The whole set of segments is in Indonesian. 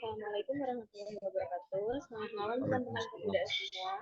Assalamualaikum warahmatullahi wabarakatuh. Selamat malam teman-teman pemuda semua.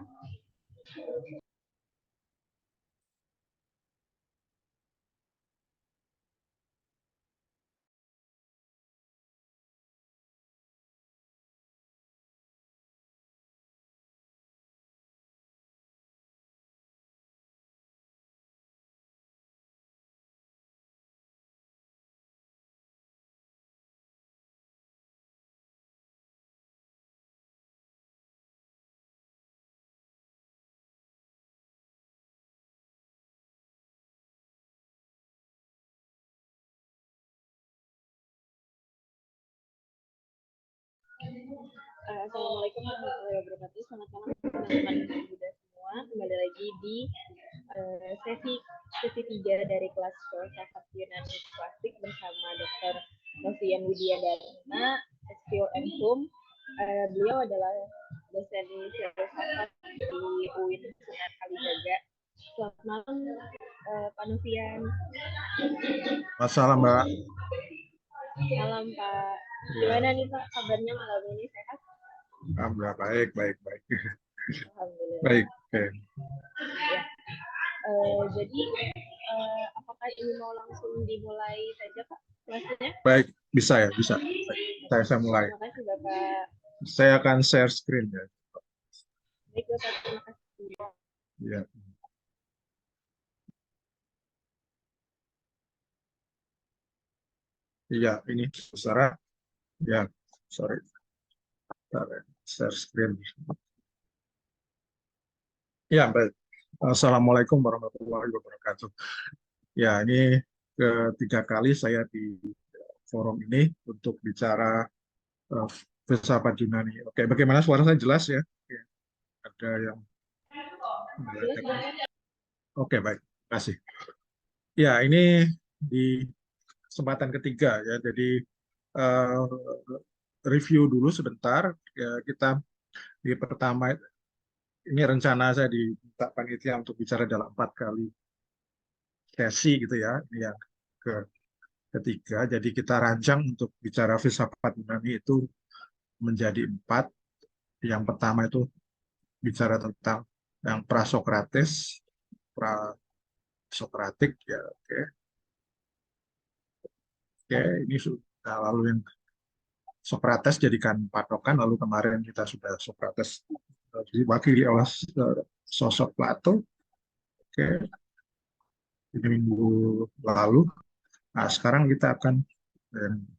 Assalamualaikum warahmatullahi wabarakatuh. Selamat malam teman-teman pemuda semua. Kembali lagi di sesi 3 dari kelas filsafat Yunani klasik bersama Dr. Novian Widiadana, SPO MHum. Beliau adalah dosen filsafat di UIN Sunan Kalijaga. Selamat malam Pak Novian. Malam Mbak. Malam Pak. Gimana nih Pak kabarnya malam ini, sehat? Alhamdulillah baik. Alhamdulillah. Baik. Okay. Ya. Jadi apakah ini mau langsung dimulai saja Pak kelasnya? Baik, bisa ya, bisa. Saya mulai. Terima kasih Bapak. Saya akan share screen ya. Baik Bapak, terima kasih. Ya. Iya, ini saudara. Ya, sorry. Share screen. Ya, baik. Assalamualaikum warahmatullahi wabarakatuh. Ya, ini ketiga kali saya di forum ini untuk bicara filsafat Yunani. Oke, bagaimana suara saya jelas ya? Oke. Ada yang Oke, baik. Terima kasih. Ya, ini di kesempatan ketiga ya. Jadi review dulu sebentar. Ya, kita di pertama ini rencana saya diminta panitia untuk bicara dalam 4 kali sesi gitu ya. Ini yang ketiga. Jadi kita rancang untuk bicara filsafat Yunani itu menjadi 4. Yang pertama itu bicara tentang yang prasokrates, prasokratik ya. Oke, ini sudah lalu yang Sokrates jadikan patokan, lalu kemarin kita sudah Sokrates diwakili oleh sosok Plato. Oke, ini minggu lalu. Nah, sekarang kita akan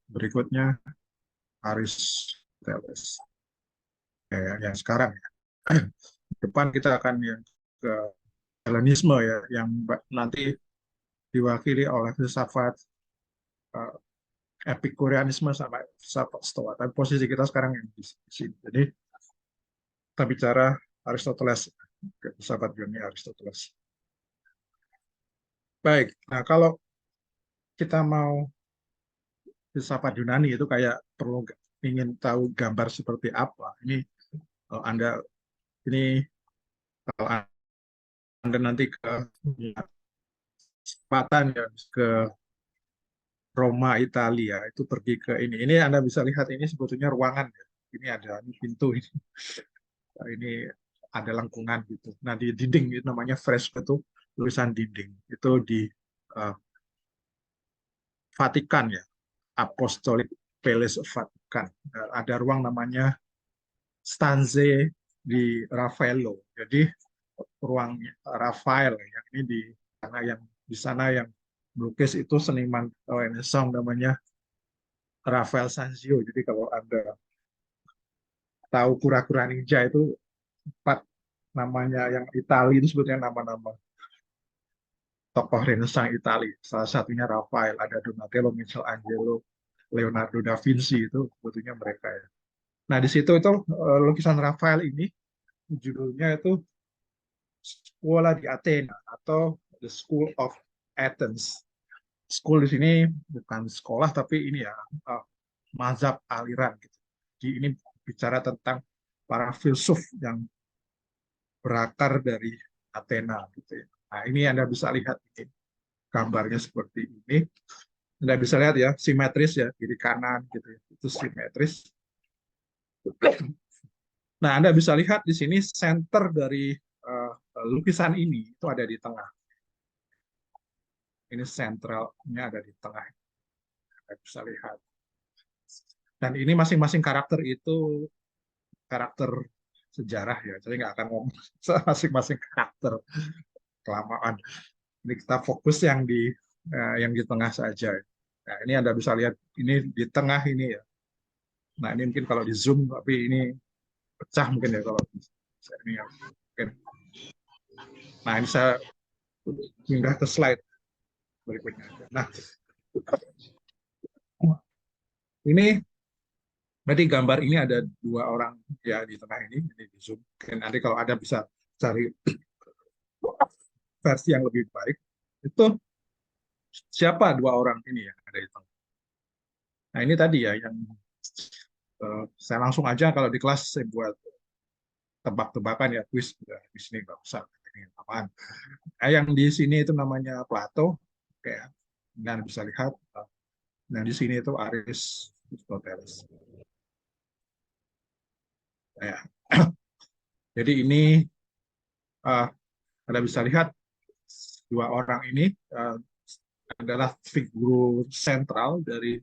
berikutnya Aristoteles. Yang sekarang ya. Depan kita akan yang ke Helenisme ya, yang nanti diwakili oleh filsafat Epikurianisme sama filsafat Stoa. Tapi posisi kita sekarang yang di sini. Jadi kita bicara Aristoteles, filsafat Yunani Aristoteles. Baik, nah kalau kita mau filsafat Yunani itu kayak perlu ingin tahu gambar seperti apa. Ini kalau Anda kalau Anda nanti ke Selatan ya, ke Roma, Italia, itu pergi ke ini. Ini Anda bisa lihat ini sebetulnya ruangan ya. Ini ada pintu ini. Ini ada lengkungan gitu. Nah di dinding itu namanya fresko, itu tulisan dinding. Itu di Vatikan ya, Apostolic Palace of Vatikan. Ada ruang namanya Stanze di Raffaello. Jadi ruang Rafael yang ini di sana yang melukis itu seniman Renaissance namanya Rafael Sanzio. Jadi kalau Anda tahu kura-kura ninja itu 4 namanya yang Itali itu sebetulnya nama-nama tokoh Renaissance Itali. Salah satunya Rafael, ada Donatello, Michelangelo, Leonardo da Vinci, itu sebetulnya mereka ya. Nah di situ itu lukisan Rafael ini judulnya itu Scuola di Athena atau The School of Athens. School di sini bukan sekolah tapi ini ya mazhab aliran gitu. Jadi ini bicara tentang para filsuf yang berakar dari Athena gitu ya. Nah, ini Anda bisa lihat ini gambarnya seperti ini. Anda bisa lihat ya, simetris ya, kiri kanan gitu ya. Itu simetris. Nah, Anda bisa lihat di sini center dari lukisan ini itu ada di tengah. Ini sentralnya ada di tengah. Anda bisa lihat. Dan ini masing-masing karakter itu karakter sejarah ya. Jadi nggak akan ngomong masing-masing karakter kelamaan. Ini kita fokus yang di tengah saja. Nah, ini Anda bisa lihat ini di tengah ini ya. Nah, ini mungkin kalau di zoom, tapi ini pecah mungkin ya kalau ini ya. Mungkin. Nah, ini saya pindah ke slide berikutnya. Nah, ini berarti gambar ini ada dua orang ya di tengah ini di zoom. Mungkin nanti kalau ada bisa cari versi yang lebih baik. Itu siapa dua orang ini yang ada di tengah. Nah, ini tadi ya yang saya langsung aja kalau di kelas saya buat tebak-tebakan ya kuis di sini nggak usah ini apaan. Nah, yang di sini itu namanya Plato, kayak dan bisa lihat. Nah, di sini itu Aristoteles. Ya. Jadi ini uh, Anda bisa lihat dua orang ini uh, adalah figur sentral dari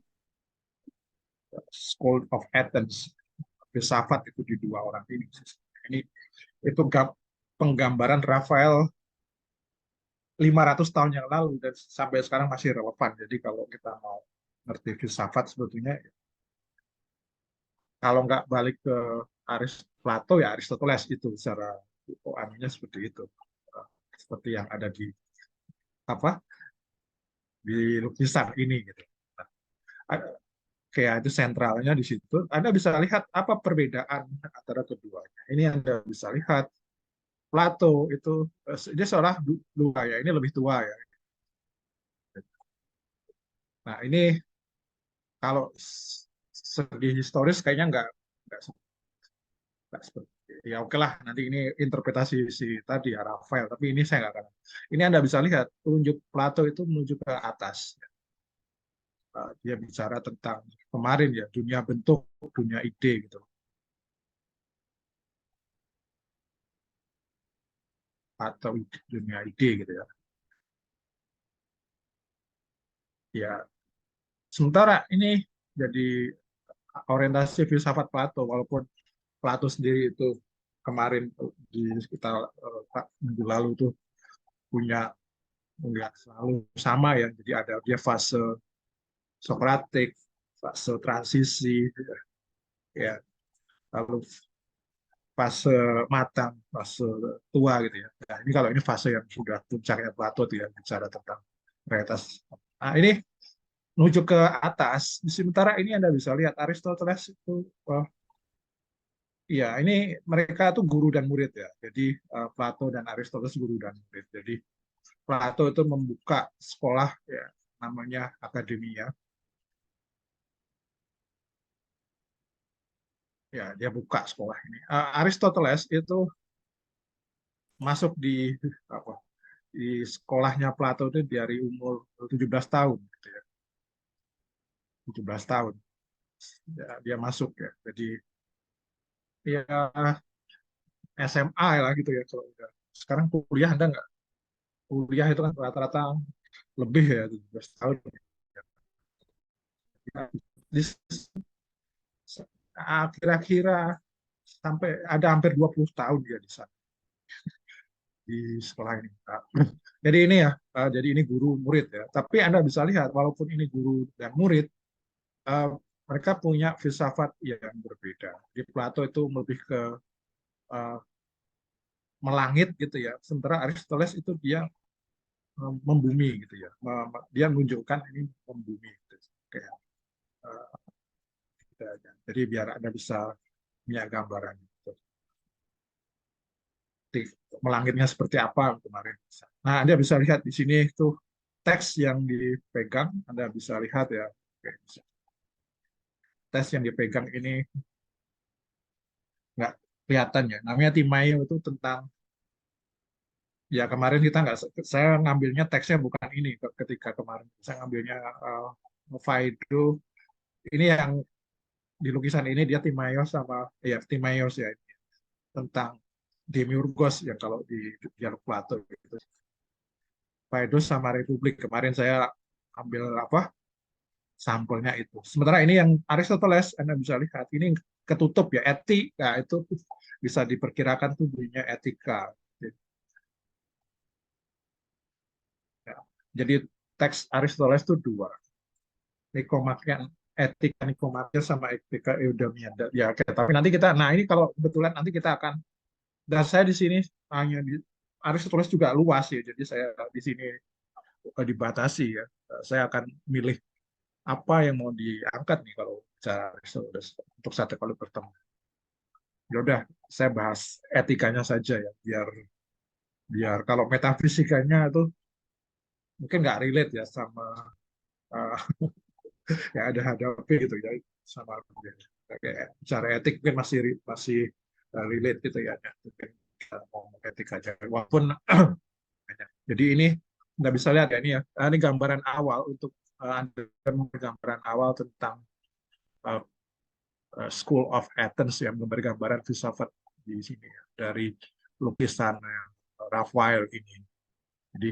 School of Athens. Filsafat itu di dua orang ini. Ini itu penggambaran Rafael 500 tahun yang lalu dan sampai sekarang masih relevan. Jadi kalau kita mau ngerti filsafat sebetulnya kalau nggak balik ke Plato ya Aristoteles itu secara anunya seperti itu. Seperti yang ada di apa di lukisan ini gitu. Nah, kayak itu sentralnya di situ. Anda bisa lihat apa perbedaan antara keduanya. Ini Anda bisa lihat Plato itu dia seolah dua ya, ini lebih tua ya. Nah ini kalau segi historis kayaknya nggak seperti ya oke lah nanti ini interpretasi si tadi ya Rafael tapi ini saya nggak akan ini Anda bisa lihat tunjuk Plato itu menuju ke atas. Dia bicara tentang kemarin ya dunia bentuk dunia ide gitu atau dunia ide gitu ya. Ya sementara ini jadi orientasi filsafat Plato walaupun Plato sendiri itu kemarin di kita minggu lalu tuh punya nggak selalu sama ya jadi ada dia fase Sokratik fase transisi ya lalu fase matang fase tua gitu ya. Nah, ini kalau ini fase yang sudah puncaknya Plato tuh ya bicara tentang realitas. Nah ini menuju ke atas sementara ini Anda bisa lihat Aristoteles itu iya, ini mereka tuh guru dan murid ya. Jadi Plato dan Aristoteles guru dan murid. Jadi Plato itu membuka sekolah ya, namanya akademia. Ya, dia buka sekolah ini. Aristoteles itu masuk apa? Di sekolahnya Plato itu dari umur 17 tahun gitu ya. 17 tahun. Ya, dia masuk ya. Jadi ya SMA lah gitu ya kalau udah. Sekarang kuliah Anda nggak kuliah itu kan rata-rata lebih ya 17 tahun. Ya, di kira-kira sampai ada hampir 20 tahun dia di sana di sekolah ini. Jadi ini ya, jadi ini guru murid ya. Tapi Anda bisa lihat walaupun ini guru dan murid, uh, mereka punya filsafat yang berbeda. Di Plato itu lebih ke uh, melangit gitu ya. Sementara Aristoteles itu dia membumi gitu ya. Dia menunjukkan ini membumi gitu. Kayak uh, gitu aja. Jadi biar Anda bisa punya gambaran. Gitu. Melangitnya seperti apa kemarin. Nah, Anda bisa lihat di sini itu teks yang dipegang, Anda bisa lihat ya. Teks yang dipegang ini nggak kelihatan ya. Namanya Timaeus itu tentang ya kemarin kita nggak saya ngambilnya teksnya bukan ini ketika kemarin saya ngambilnya Phaedo ini yang di lukisan ini dia Timaeus sama ya Timaeus ya, tentang Demiurgos yang kalau di dialog Plato gitu. Phaedrus sama Republik. Kemarin saya ambil apa sampelnya itu. Sementara ini yang Aristoteles, Anda bisa lihat ini ketutup ya, etika itu bisa diperkirakan tuh bunyinya etika. Ya. Jadi teks Aristoteles itu dua, Nikomakia, etika Nikomakia sama etika Eudemia. Ya, oke. Tapi nanti kita, nah ini kalau kebetulan nanti kita akan, dan saya di sini hanya di Aristoteles juga luas ya, jadi saya di sini dibatasi ya. Saya akan milih apa yang mau diangkat nih kalau bicara Aristoteles untuk satu kali pertemuan. Ya udah, saya bahas etikanya saja ya, biar biar kalau metafisikanya itu mungkin nggak relate ya sama uh, yang ada hadapi gitu ya, sama kayak bicara etik mungkin masih masih relate gitu ya, ya. Mungkin kita ngomong etik aja walaupun jadi ini nggak bisa lihat ya ini ya. Ini gambaran awal untuk Anda gambaran awal tentang uh, School of Athens yang memberi gambaran filsafat di sini ya, dari lukisan Raphael ini. Jadi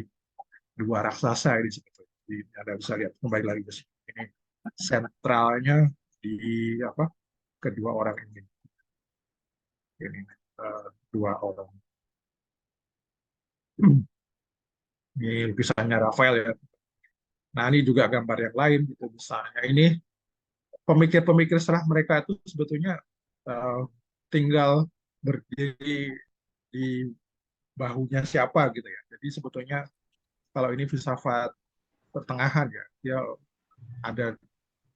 dua raksasa ini sebetulnya. Jadi Anda bisa lihat kembali lagi ke sini. Ini sentralnya di apa? Kedua orang ini. Ini dua orang. Ini lukisannya Raphael ya. Nah, ini juga gambar yang lain gitu misalnya. Ini pemikir-pemikir setelah mereka itu sebetulnya uh, tinggal berdiri di bahunya siapa gitu ya. Jadi sebetulnya kalau ini filsafat pertengahan ya, dia ada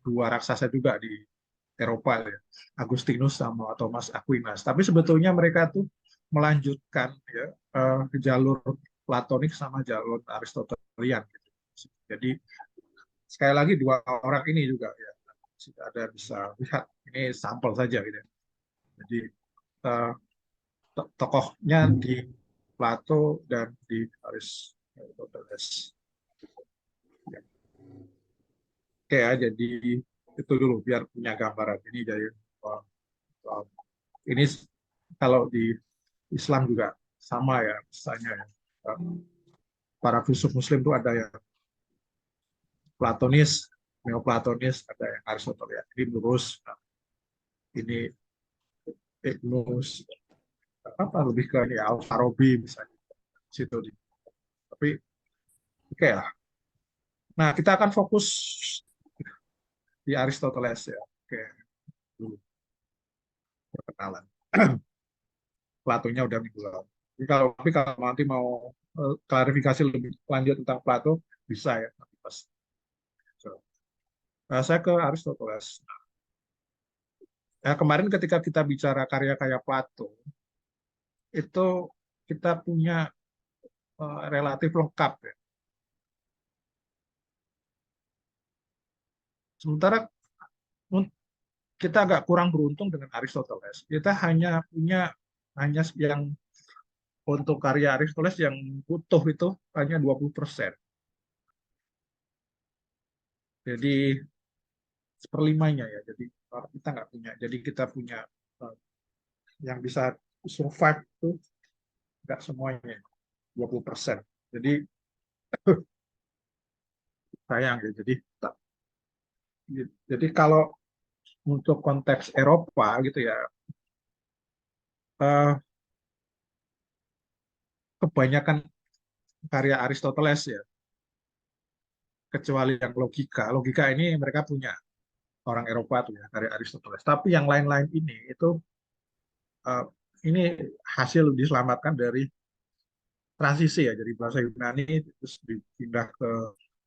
dua raksasa juga di Eropa ya, Agustinus sama Thomas Aquinas. Tapi sebetulnya mereka tuh melanjutkan ya ke jalur Platonik sama jalur Aristotelian gitu. Jadi sekali lagi dua orang ini juga ya ada bisa lihat ini sampel saja gitu. Jadi uh, tokohnya di Plato dan di Aristoteles. Ya. Oke ya, jadi itu dulu biar punya gambaran. Ini dari uh, uh, ini kalau di Islam juga sama ya, misalnya ya. Para filsuf Muslim itu ada yang Platonis, Neoplatonis, ada yang Aristoteles. Ini lurus, ini Ibnus, apa lebih ke ini Al-Farabi misalnya situ. Tapi oke lah. Nah kita akan fokus di Aristoteles ya. Oke, dulu perkenalan. Platonya udah minggu lalu. Tapi kalau nanti mau klarifikasi lebih lanjut tentang Plato bisa ya nanti pas. So, saya ke Aristoteles. Nah, kemarin ketika kita bicara karya-karya Plato itu kita punya relatif lengkap ya. Sementara kita agak kurang beruntung dengan Aristoteles. Kita hanya punya hanya yang untuk karya Aristoteles yang utuh itu hanya 20%. Jadi seperlimanya ya. Jadi kita nggak punya. Jadi kita punya yang bisa survive itu nggak semuanya 20%. Jadi sayang ya. Jadi kalau untuk konteks Eropa gitu ya, eh, kebanyakan karya Aristoteles ya, kecuali yang logika. Logika ini mereka punya orang Eropa tuh ya karya Aristoteles. Tapi yang lain-lain itu uh, ini hasil diselamatkan dari transisi ya, dari bahasa Yunani terus dipindah ke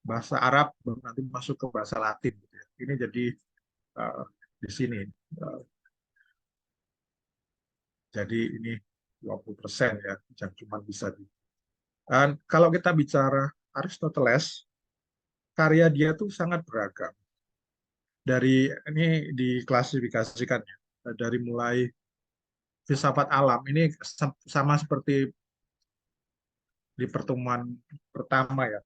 bahasa Arab, baru nanti masuk ke bahasa Latin gitu ya. Ini jadi uh, di sini. Uh, jadi ini 20% ya, yang cuma bisa di. Dan kalau kita bicara Aristoteles, karya dia tuh sangat beragam. Dari ini diklasifikasikan ya, dari mulai filsafat alam ini sama seperti di pertemuan pertama ya.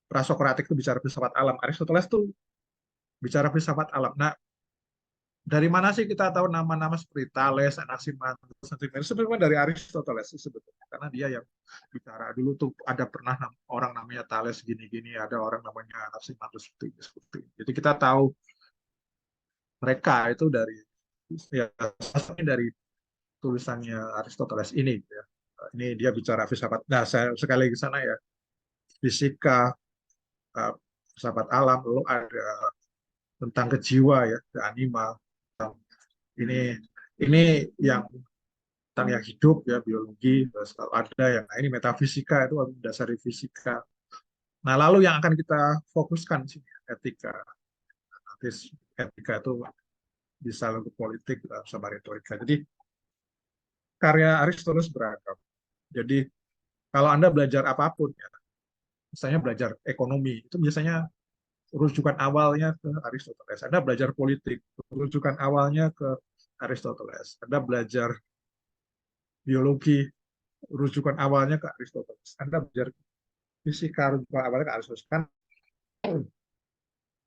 Prasokratik itu bicara filsafat alam, Aristoteles tuh bicara filsafat alam. Nah, Dari mana sih kita tahu nama-nama seperti Thales, Anaximander, sebenarnya dari Aristoteles sih sebetulnya, karena dia yang bicara. Dulu tuh ada pernah orang namanya Thales gini-gini, ada orang namanya Anaximander seperti ini, seperti ini. Jadi kita tahu mereka itu dari ya asalnya dari tulisannya Aristoteles ini, gitu ya. Ini dia bicara filsafat. Nah, saya sekali ke sana ya, fisika, filsafat alam, lalu ada tentang kejiwa ya, ke anima. Ini yang tentang yang hidup ya, biologi. Terus kalau ada yang nah ini metafisika itu mendasari fisika. Nah, lalu yang akan kita fokuskan sih etika. Nanti etika itu bisa untuk politik sama retorika. Jadi karya Aristoteles beragam. Jadi kalau Anda belajar apapun ya, misalnya belajar ekonomi, itu biasanya rujukan awalnya ke Aristoteles. Anda belajar politik, rujukan awalnya ke Aristoteles. Anda belajar biologi, rujukan awalnya ke Aristoteles. Anda belajar fisika, rujukan awalnya ke Aristoteles. Kan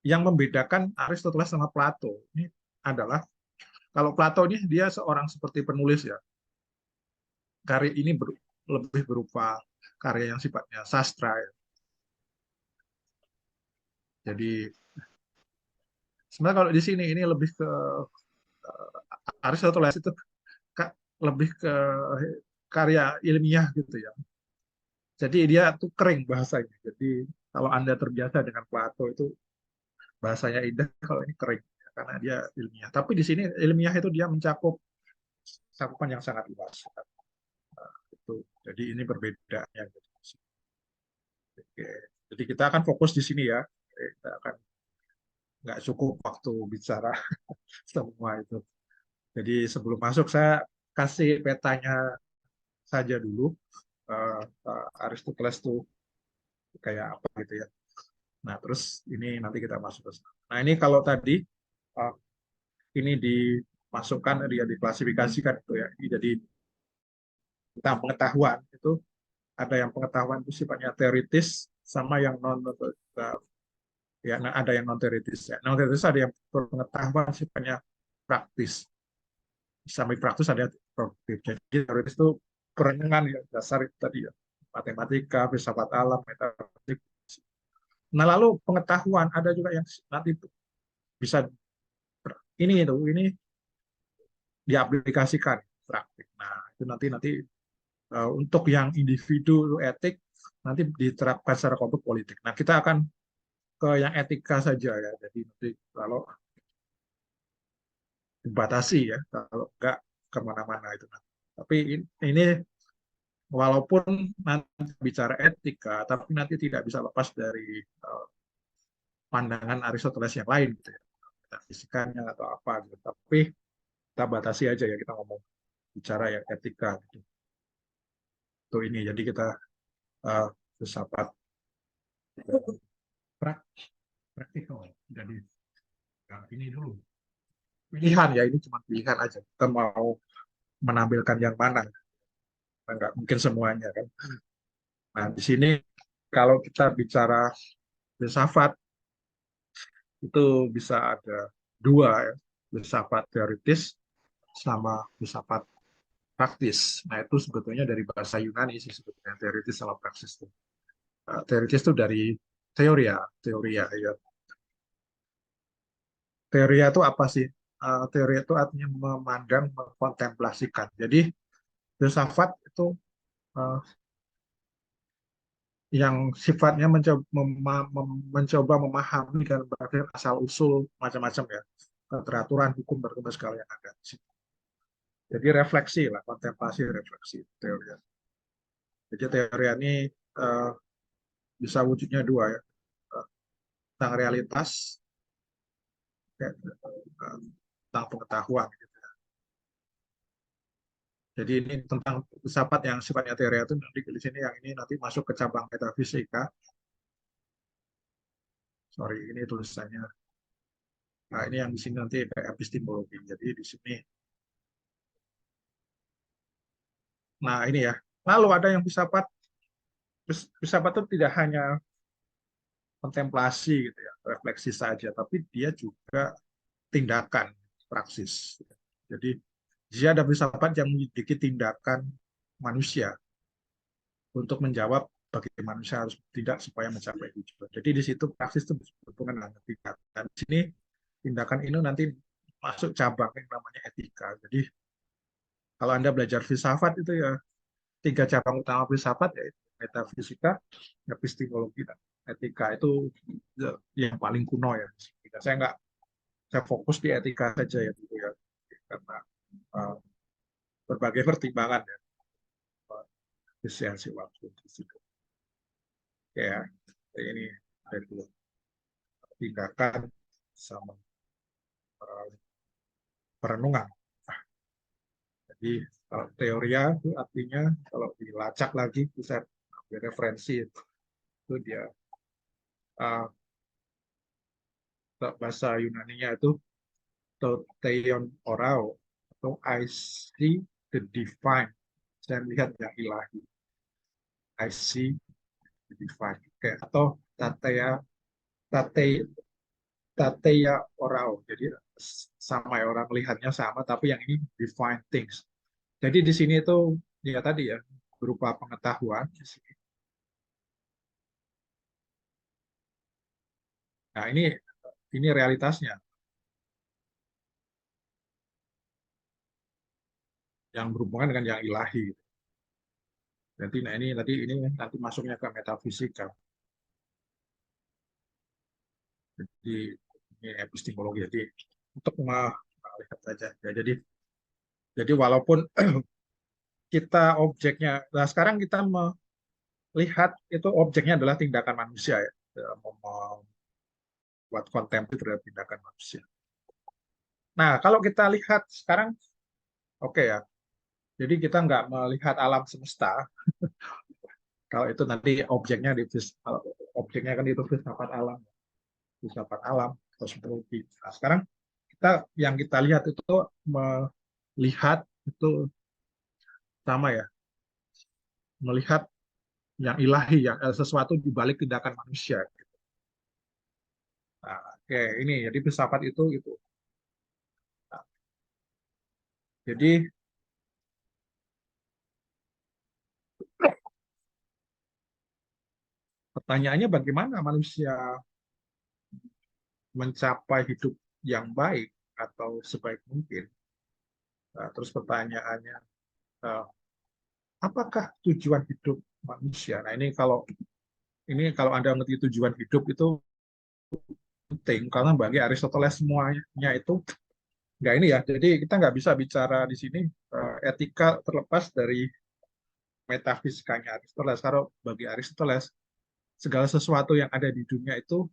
yang membedakan Aristoteles sama Plato ini adalah kalau Plato ini dia seorang seperti penulis ya. Karya ini lebih berupa karya yang sifatnya sastra ya. Jadi sebenarnya kalau di sini ini lebih ke Aristoteles itu lebih ke karya ilmiah gitu ya. Jadi dia tuh kering bahasanya. Jadi kalau Anda terbiasa dengan Plato itu bahasanya indah, kalau ini kering karena dia ilmiah. Tapi di sini ilmiah itu dia mencakup cakupan yang sangat luas. Itu. Jadi ini perbedaannya. Oke. Jadi kita akan fokus di sini ya. Kita akan nggak cukup waktu bicara semua itu. Jadi sebelum masuk saya kasih petanya saja dulu. Aristoteles tuh kayak apa gitu ya. Nah terus ini nanti kita masuk ke sana. Nah ini kalau tadi uh, ini dimasukkan dia diklasifikasikan itu ya. Jadi tentang pengetahuan itu ada yang pengetahuan itu sifatnya teoritis sama yang non ya nah, ada yang non teoritis ya. Non teoritis ada yang pengetahuan sifatnya praktis. Sampai praktis ada produktif. Jadi teoritis itu perenungan ya dasar itu tadi ya. Matematika, filsafat alam, metafisik. Nah, lalu pengetahuan ada juga yang nanti bisa ini diaplikasikan praktik. Nah, itu nanti untuk yang individu etik nanti diterapkan secara kelompok politik. Nah, kita akan ke yang etika saja ya. Jadi nanti kalau dibatasi ya, kalau enggak kemana-mana itu. Tapi ini walaupun nanti bicara etika, tapi nanti tidak bisa lepas dari pandangan Aristoteles yang lain gitu ya. Metafisikanya atau apa gitu. Tapi kita batasi aja ya kita ngomong bicara yang etika gitu. Itu ini jadi kita filsafat praktikal. Jadi nah, ini dulu pilihan ya ini cuma pilihan aja. Kita mau menampilkan yang mana, nggak mungkin semuanya kan. Nah di sini kalau kita bicara filsafat itu bisa ada dua ya, filsafat teoritis sama filsafat praktis. Nah itu sebetulnya dari bahasa Yunani sih sebetulnya teoritis sama praktis itu. Teoritis itu dari teoria ya. Teoria itu apa sih? Teoria itu artinya memandang, mengkontemplasikan. Jadi filsafat itu uh, yang sifatnya mencoba memahami dan berdasarkan asal usul macam-macam ya keteraturan hukum berkembang segala yang ada di situ. Jadi refleksi lah, kontemplasi refleksi teori. Jadi teori ini uh, bisa wujudnya dua ya, tentang realitas, ya, tentang pengetahuan. Gitu. Jadi ini tentang filsafat yang sifatnya teori itu nanti di sini yang ini nanti masuk ke cabang metafisika. Sorry, ini tulisannya. Nah, ini yang di sini nanti ada epistemologi. Jadi di sini. Nah, ini ya. Lalu ada yang filsafat itu tidak hanya kontemplasi gitu ya, refleksi saja, tapi dia juga tindakan. praksis. Jadi jihad dan filsafat yang menyelidiki tindakan manusia untuk menjawab bagaimana manusia harus bertindak supaya mencapai tujuan. Jadi di situ praksis itu berhubungan dengan tindakan. Dan di sini tindakan ini nanti masuk cabang yang namanya etika. Jadi kalau Anda belajar filsafat itu ya 3 cabang utama filsafat, yaitu metafisika, epistemologi, dan etika. Itu yang paling kuno ya. Saya fokus di etika saja ya dulu ya, karena uh, berbagai pertimbangan ya, efisiensi waktu di situ. Ya, ini ada 2 tindakan sama perenungan. Jadi kalau teoria itu artinya kalau dilacak lagi bisa ambil referensi itu dia uh, bahasa Yunaninya itu Teion Orao atau I see the divine. Saya melihat yang ilahi. I see the divine. Oke, atau tateya tateya orao. Jadi sama ya, orang melihatnya sama, tapi yang ini divine things. Jadi di sini itu ya tadi ya berupa pengetahuan. Nah ini realitasnya yang berhubungan dengan yang ilahi. Jadi nah ini nanti masuknya ke metafisika. Jadi ini epistemologi. Jadi untuk melihat saja. Ya, jadi walaupun kita objeknya, nah sekarang kita melihat itu objeknya adalah tindakan manusia ya, membuat konten terhadap tindakan manusia. Nah kalau kita lihat sekarang, oke ya, jadi kita nggak melihat alam semesta. Kalau itu nanti objeknya kan itu filsafat alam, kosmologi. Nah, sekarang yang kita lihat itu melihat itu sama ya, melihat yang ilahi, yang sesuatu di balik tindakan manusia. Nah, oke, ini jadi filsafat itu. Nah, jadi pertanyaannya bagaimana manusia mencapai hidup yang baik atau sebaik mungkin. Nah, terus pertanyaannya, apakah tujuan hidup manusia? Nah ini kalau Anda mengerti tujuan hidup itu penting, karena bagi Aristoteles semuanya itu nggak ini ya. Jadi kita nggak bisa bicara di sini etika terlepas dari metafisikanya Aristoteles. Kalau bagi Aristoteles segala sesuatu yang ada di dunia itu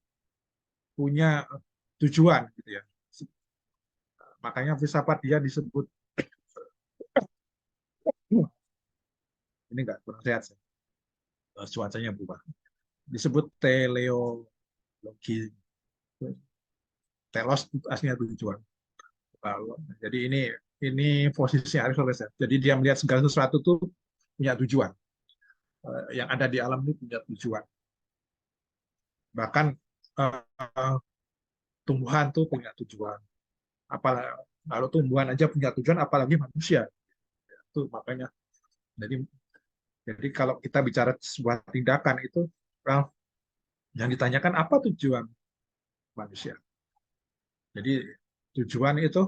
punya tujuan gitu ya. Makanya filsafat dia disebut ini nggak kurang sehat sih. Cuacanya berubah. Disebut teleologi. Telos itu aslinya tujuan. Jadi ini posisi Aristoteles ya. Jadi dia melihat segala sesuatu itu punya tujuan. Yang ada di alam ini punya tujuan. Bahkan tumbuhan tuh punya tujuan. Apalagi kalau tumbuhan aja punya tujuan, apalagi manusia. Itu makanya. Jadi kalau kita bicara sebuah tindakan itu yang ditanyakan apa tujuan manusia. Jadi tujuan itu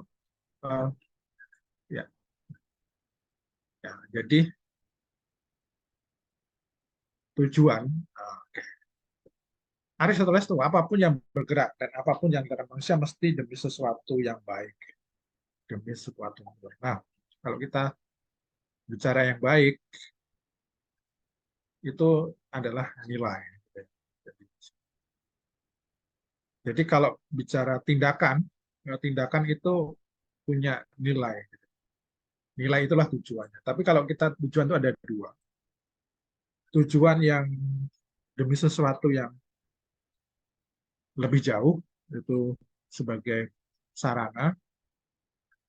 uh, ya, ya jadi tujuan Aristoteles itu apapun yang bergerak dan apapun yang dilakukan manusia mesti demi sesuatu yang baik, demi sesuatu yang baik. Nah, kalau kita bicara yang baik itu adalah nilai. Jadi kalau bicara tindakan, tindakan itu punya nilai. Nilai itulah tujuannya. Tapi kalau kita tujuan itu ada 2. Tujuan yang demi sesuatu yang lebih jauh itu sebagai sarana,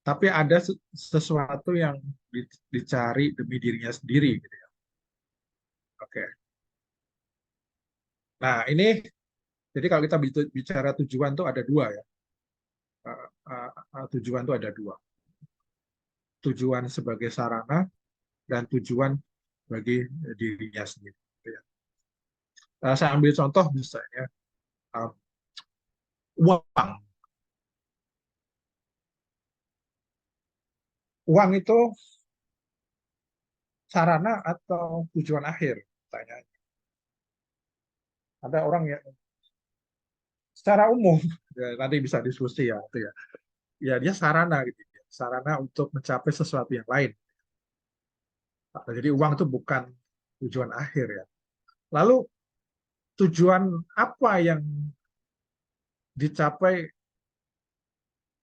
tapi ada sesuatu yang dicari demi dirinya sendiri gitu ya. Oke. Nah, jadi kalau kita bicara tujuan tuh ada 2 ya. tujuan itu ada dua. Tujuan sebagai sarana dan tujuan bagi dirinya sendiri. Ya. Saya ambil contoh misalnya uang. Uang itu sarana atau tujuan akhir? Tanya. Ada orang yang secara umum ya, nanti bisa diskusi ya, itu ya. Ya dia sarana gitu, ya. Sarana untuk mencapai sesuatu yang lain. Jadi uang itu bukan tujuan akhir ya. Lalu tujuan apa yang dicapai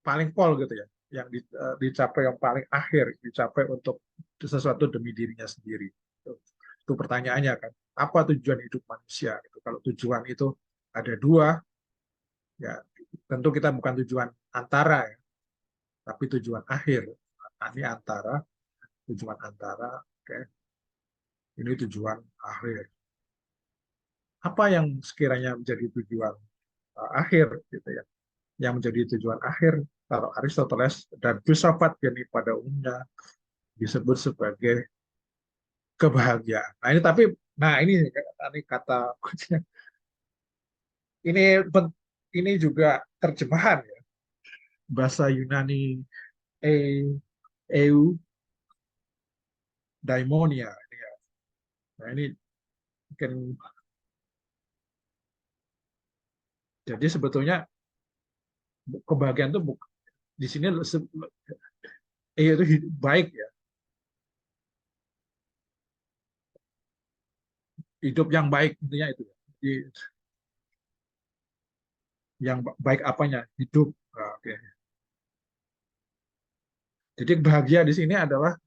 paling pol gitu ya, yang dicapai yang paling akhir, dicapai untuk sesuatu demi dirinya sendiri. Itu pertanyaannya kan, apa tujuan hidup manusia? Gitu. Kalau tujuan itu ada dua, ya tentu kita bukan tujuan antara ya, tapi tujuan akhir. Ini antara, tujuan antara, oke. Ini tujuan akhir. Apa yang sekiranya menjadi tujuan akhir gitu ya? Yang menjadi tujuan akhir kalau Aristoteles dan filsafat yakni pada umumnya disebut sebagai kebahagiaan. Nah ini tapi, nah ini kata ini ini juga terjemahan ya, bahasa Yunani e eu daimonia ini ya. Nah ini mungkin jadi sebetulnya kebahagiaan itu di sini itu baik ya, hidup yang baik intinya itu ya. Jadi, yang baik apanya? Hidup. Nah, oke. Jadi bahagia di sini adalah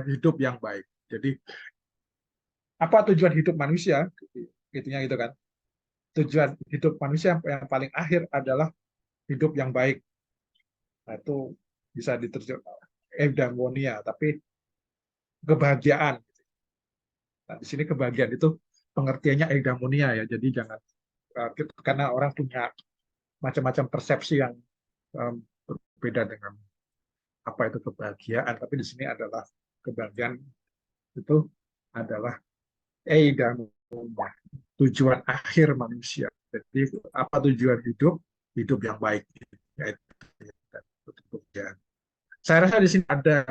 hidup yang baik. Jadi apa tujuan hidup manusia? Intinya itu kan. Tujuan hidup manusia yang paling akhir adalah hidup yang baik. Nah, itu bisa diterjemahkan eudaimonia, tapi kebahagiaan. Nah, di sini kebahagiaan itu pengertiannya eudaimonia ya. Jadi jangan karena orang punya macam-macam persepsi yang berbeda dengan apa itu kebahagiaan, tapi di sini adalah kebahagiaan itu adalah eudaimonia, tujuan akhir manusia. Jadi apa tujuan hidup? Hidup yang baik. Yaitu, ya. Saya rasa di sini ada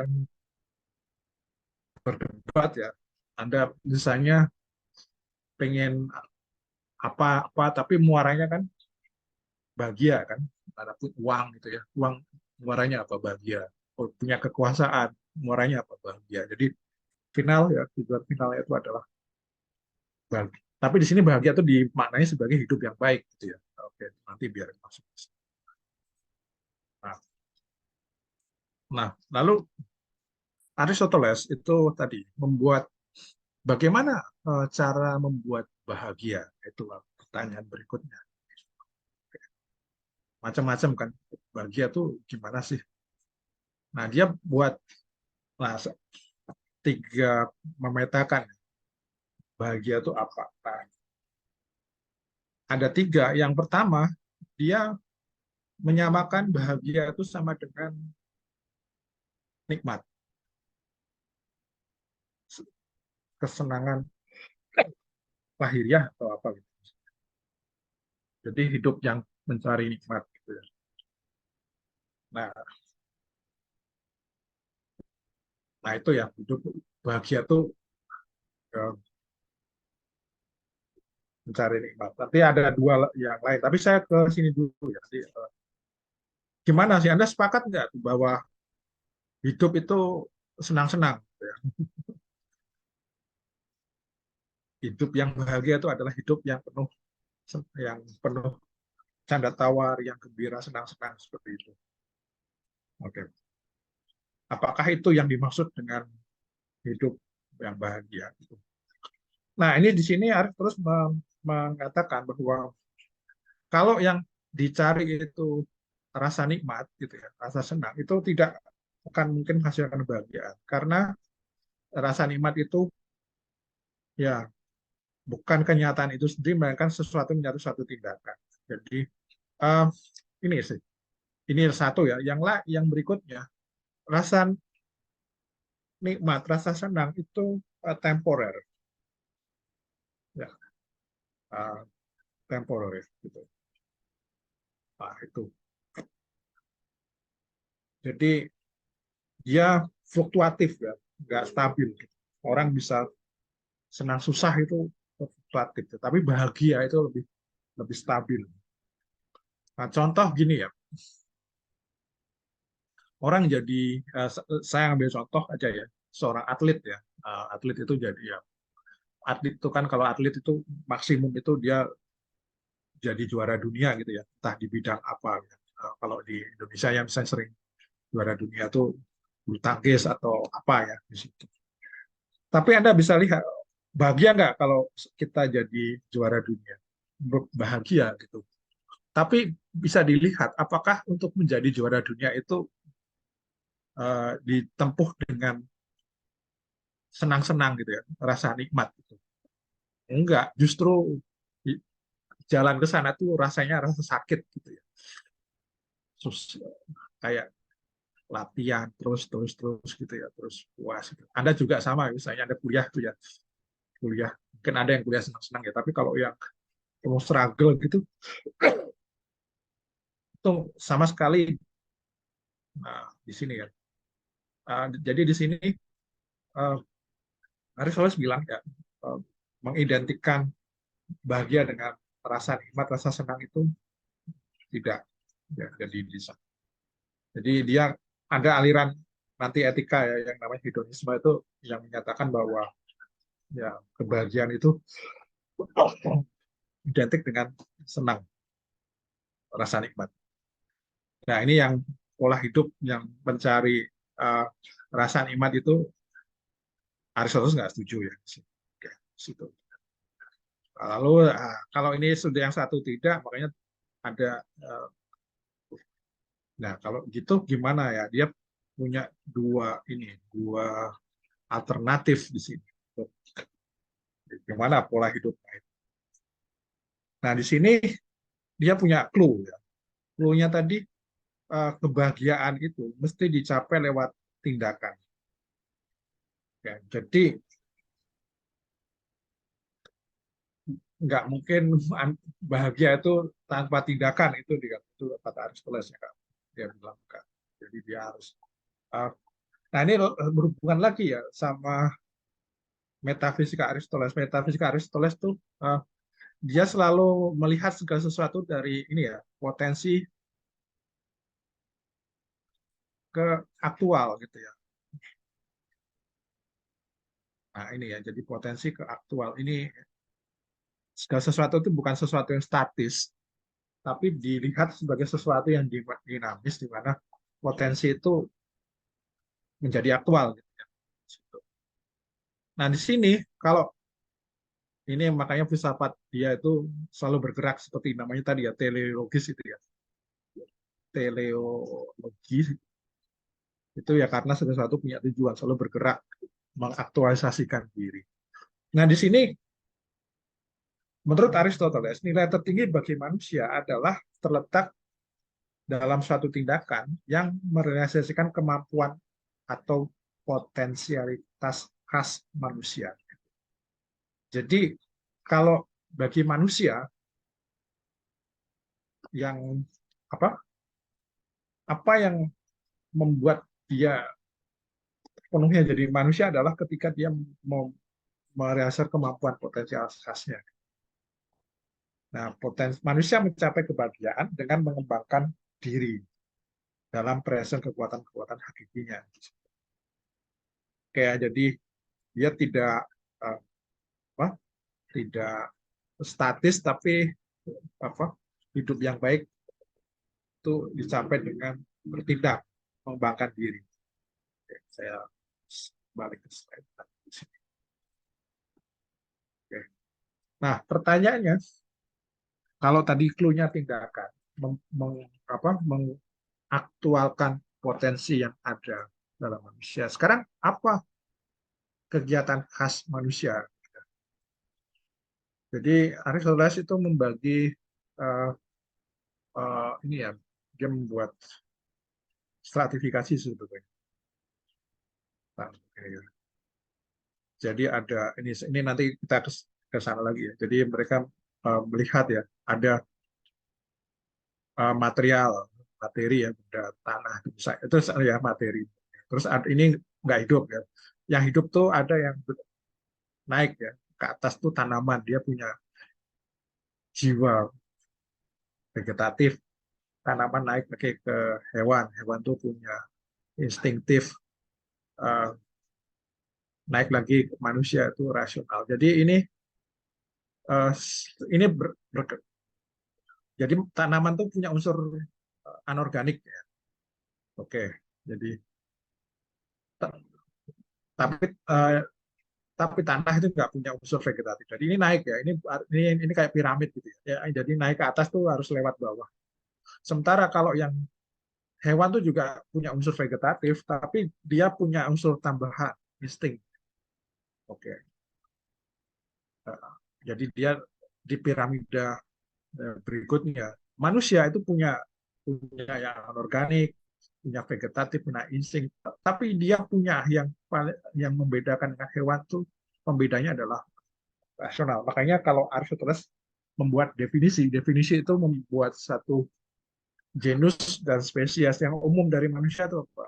berdebat ya. Anda misalnya pengen apa-apa, tapi muaranya kan bahagia kan. Adapun uang gitu ya. Uang muaranya apa? Bahagia. Punya kekuasaan, muaranya apa? Bahagia. Jadi final ya, tujuan finalnya itu adalah bahagia. Tapi di sini bahagia itu dimaknai sebagai hidup yang baik gitu ya. Oke, nanti biar masuk. Nah, nah, lalu Aristoteles itu tadi membuat bagaimana cara membuat bahagia? Itu pertanyaan berikutnya. Macam-macam kan, bahagia tuh gimana sih? Nah, dia buat nah, tiga memetakan bahagia itu apa. Nah, ada tiga. Yang pertama, dia menyamakan bahagia itu sama dengan nikmat, kesenangan lahiriah atau apa gitu. Jadi hidup yang mencari nikmat gitu ya. Nah, nah itu ya, hidup bahagia tuh mencari nikmat. Nanti ada dua yang lain. Tapi saya ke sini dulu ya. Jadi, gimana sih Anda sepakat nggak bahwa hidup itu senang-senang? Gitu ya? Hidup yang bahagia itu adalah hidup yang penuh canda tawar, yang gembira, senang-senang seperti itu. Oke. Apakah itu yang dimaksud dengan hidup yang bahagia? Nah, ini di sini Arif terus mengatakan bahwa kalau yang dicari itu rasa nikmat, gitu ya, rasa senang, itu tidak akan mungkin menghasilkan kebahagiaan. Karena rasa nikmat itu ya bukan kenyataan itu sendiri, melainkan sesuatu menyatu satu tindakan. Jadi um, ini sih. Ini satu ya. Yang berikutnya, rasa nikmat, rasa senang itu temporer, ya, uh, temporer gitu. Nah, itu. Jadi dia fluktuatif ya, nggak stabil. Orang bisa senang susah itu fluktuatif, tapi bahagia itu lebih lebih stabil. Nah, contoh gini ya, orang jadi saya ambil contoh aja ya, seorang atlet ya. Atlet itu jadi ya, atlet itu kan kalau atlet itu maksimum itu dia jadi juara dunia gitu ya, entah di bidang apa ya. Kalau di Indonesia yang saya sering juara dunia tuh bulu tangkis atau apa ya di situ. Tapi Anda bisa lihat, bahagia nggak kalau kita jadi juara dunia? Bahagia gitu. Tapi bisa dilihat apakah untuk menjadi juara dunia itu ditempuh dengan senang-senang gitu ya, rasa nikmat gitu. Enggak, justru jalan ke sana tuh rasanya rasa sakit gitu ya. Terus kayak latihan terus terus terus gitu ya, terus puas gitu. Anda juga sama, misalnya Anda kuliah tuh ya, kuliah mungkin ada yang kuliah senang-senang ya, tapi kalau yang mau struggle gitu itu sama sekali. Nah, di sini ya. Jadi di sini uh, Aristoteles bilang ya, uh, mengidentikan bahagia dengan rasa nikmat, rasa senang itu tidak ya, jadi bisa. Jadi dia ada aliran nanti etika ya yang namanya hedonisme itu yang menyatakan bahwa ya kebahagiaan itu identik dengan senang, rasa nikmat. Nah, ini yang pola hidup yang mencari uh, rasa nikmat itu Aristoteles nggak setuju ya. Oke, situ. Lalu kalau ini sudah yang satu tidak, makanya ada. Nah, kalau gitu gimana ya? Dia punya dua alternatif di sini. Gimana pola hidup? Nah, di sini dia punya clue ya. Clue-nya tadi kebahagiaan itu mesti dicapai lewat tindakan. Ya, jadi nggak mungkin bahagia itu tanpa tindakan itu kata Aristoteles ya Kak. Dia bilang Kak. Jadi dia harus uh, nah ini berhubungan lagi ya sama metafisika Aristoteles. Metafisika Aristoteles tuh dia selalu melihat segala sesuatu dari ini ya, potensi ke aktual gitu ya. Nah, ini ya, jadi potensi ke aktual ini segala sesuatu itu bukan sesuatu yang statis, tapi dilihat sebagai sesuatu yang dinamis di mana potensi itu menjadi aktual gitu ya. Nah, di sini kalau ini makanya filsafat dia itu selalu bergerak seperti namanya tadi ya, teleologis itu ya. Teleologi itu ya karena sesuatu punya tujuan, selalu bergerak mengaktualisasikan diri. Nah, di sini menurut Aristoteles nilai tertinggi bagi manusia adalah terletak dalam suatu tindakan yang merealisasikan kemampuan atau potensialitas khas manusia. Jadi kalau bagi manusia yang apa yang membuat dia penuhnya jadi manusia adalah ketika dia mau merealisasikan kemampuan potensial khasnya. Nah, manusia mencapai kebahagiaan dengan mengembangkan diri dalam present kekuatan-kekuatan hakikinya. Kayak jadi dia tidak uh, apa, tidak statis tapi apa hidup yang baik itu dicapai dengan bertindak mengembangkan diri. Oke, saya balik ke slide. Oke. Nah, pertanyaannya, kalau tadi clue-nya tindakan, mengaktualkan potensi yang ada dalam manusia. Sekarang apa kegiatan khas manusia? Jadi Aristoteles itu membagi ini ya dia membuat stratifikasi sebetulnya. Nah, jadi ada ini nanti kita ke sana lagi ya. Jadi mereka melihat ya ada materi ya, benda tanah itu ya materi. Terus ini nggak hidup ya. Yang hidup tuh ada yang naik ya ke atas tuh tanaman, dia punya jiwa vegetatif. Tanaman naik ke hewan, hewan tuh punya instinktif, eh, naik lagi ke manusia itu rasional. Jadi eh, ini jadi tanaman tuh punya unsur anorganik ya. Oke, jadi tapi eh, tapi tanah itu nggak punya unsur vegetatif. Jadi ini naik ya, ini kayak piramid gitu ya. Jadi naik ke atas tuh harus lewat bawah. Sementara kalau yang hewan tuh juga punya unsur vegetatif, tapi dia punya unsur tambahan, insting. Oke. Jadi dia di piramida berikutnya, manusia itu punya yang anorganik, punya vegetatif, punya insting, tapi dia punya yang membedakan dengan hewan tuh, pembedanya adalah rasional. Makanya kalau Aristoteles membuat definisi itu membuat satu genus dan spesies yang umum dari manusia itu apa?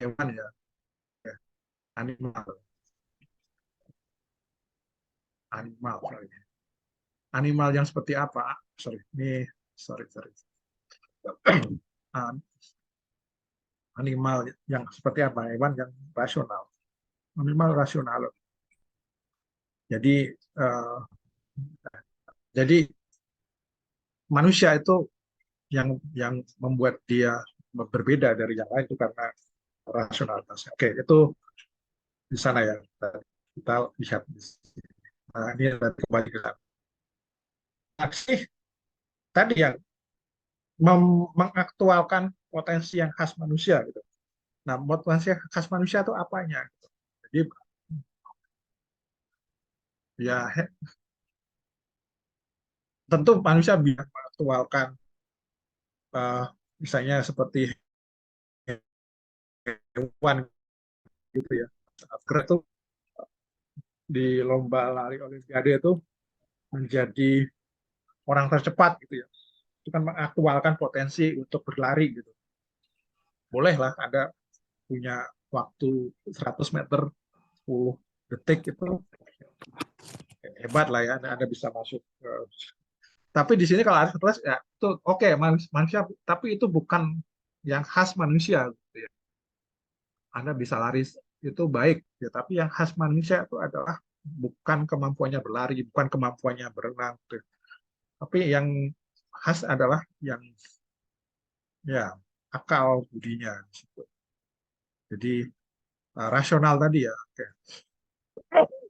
Hewan ya, animal, animal, animal yang seperti apa? Sorry. Animal yang seperti apa? Hewan yang rasional, animal rasional. Jadi uh, jadi manusia itu yang membuat dia berbeda dari yang lain itu karena rasionalitas. Oke, itu di sana ya. Kita lihat di sini. Nah, ini nanti kembali ke sana. Aksi tadi yang mengaktualkan potensi yang khas manusia gitu. Nah, potensi yang khas manusia itu apanya? Jadi ya tentu manusia bisa mengaktualkan uh, misalnya seperti hewan gitu ya. Greg tuh di lomba lari Olimpiade itu menjadi orang tercepat gitu ya. Itu kan mengaktualkan potensi untuk berlari gitu. Bolehlah ada punya waktu 100 meter 10 detik itu hebat lah ya, Anda bisa masuk. Tapi di sini kalau Aristoteles ya itu oke, manusia, tapi itu bukan yang khas manusia gitu ya. Anda bisa lari itu baik ya, tapi yang khas manusia itu adalah bukan kemampuannya berlari, bukan kemampuannya berenang gitu. Tapi yang khas adalah yang ya akal budinya gitu. Jadi rasional tadi ya. Oke.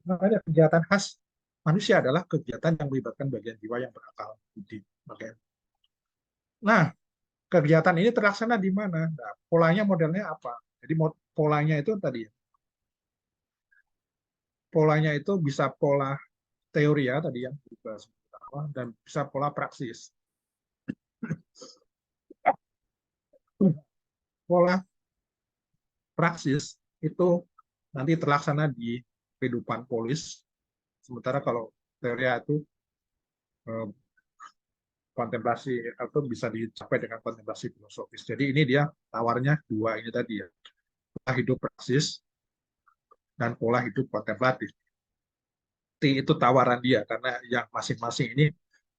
Makanya kegiatan khas manusia adalah kegiatan yang melibatkan bagian jiwa yang berakal budi. Oke. Nah, kegiatan ini terlaksana di mana? Nah, polanya modelnya apa? Jadi polanya itu tadi, polanya itu bisa pola teori ya tadi yang dibahas pertama, dan bisa pola praksis. Pola praksis itu nanti terlaksana di kehidupan polis, sementara kalau teori itu eh, kontemplasi atau bisa dicapai dengan kontemplasi filosofis. Jadi ini dia tawarnya dua ini tadi ya, pola hidup praksis dan pola hidup kontemplatif. Itu tawaran dia karena yang masing-masing ini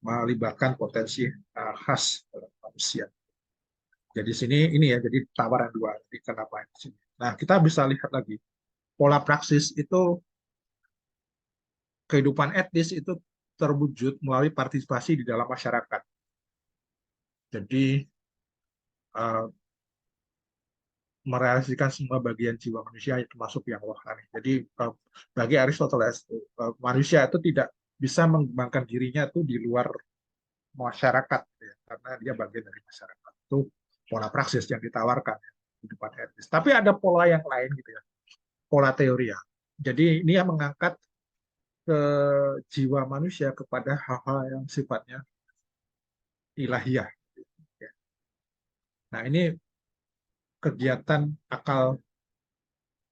melibatkan potensi khas dalam manusia. Jadi sini ini ya, jadi tawaran dua. Jadi kenapa di sini? Nah, kita bisa lihat lagi pola praksis itu, kehidupan etis itu terwujud melalui partisipasi di dalam masyarakat. Jadi merealisasikan semua bagian jiwa manusia termasuk yang rohani. Jadi bagi Aristoteles manusia itu tidak bisa mengembangkan dirinya itu di luar masyarakat ya, karena dia bagian dari masyarakat. Itu pola praksis yang ditawarkan ya, kehidupan etis. Tapi ada pola yang lain gitu ya, pola teori ya. Jadi ini yang mengangkat ke jiwa manusia kepada hal-hal yang sifatnya ilahiyah. Nah, ini kegiatan akal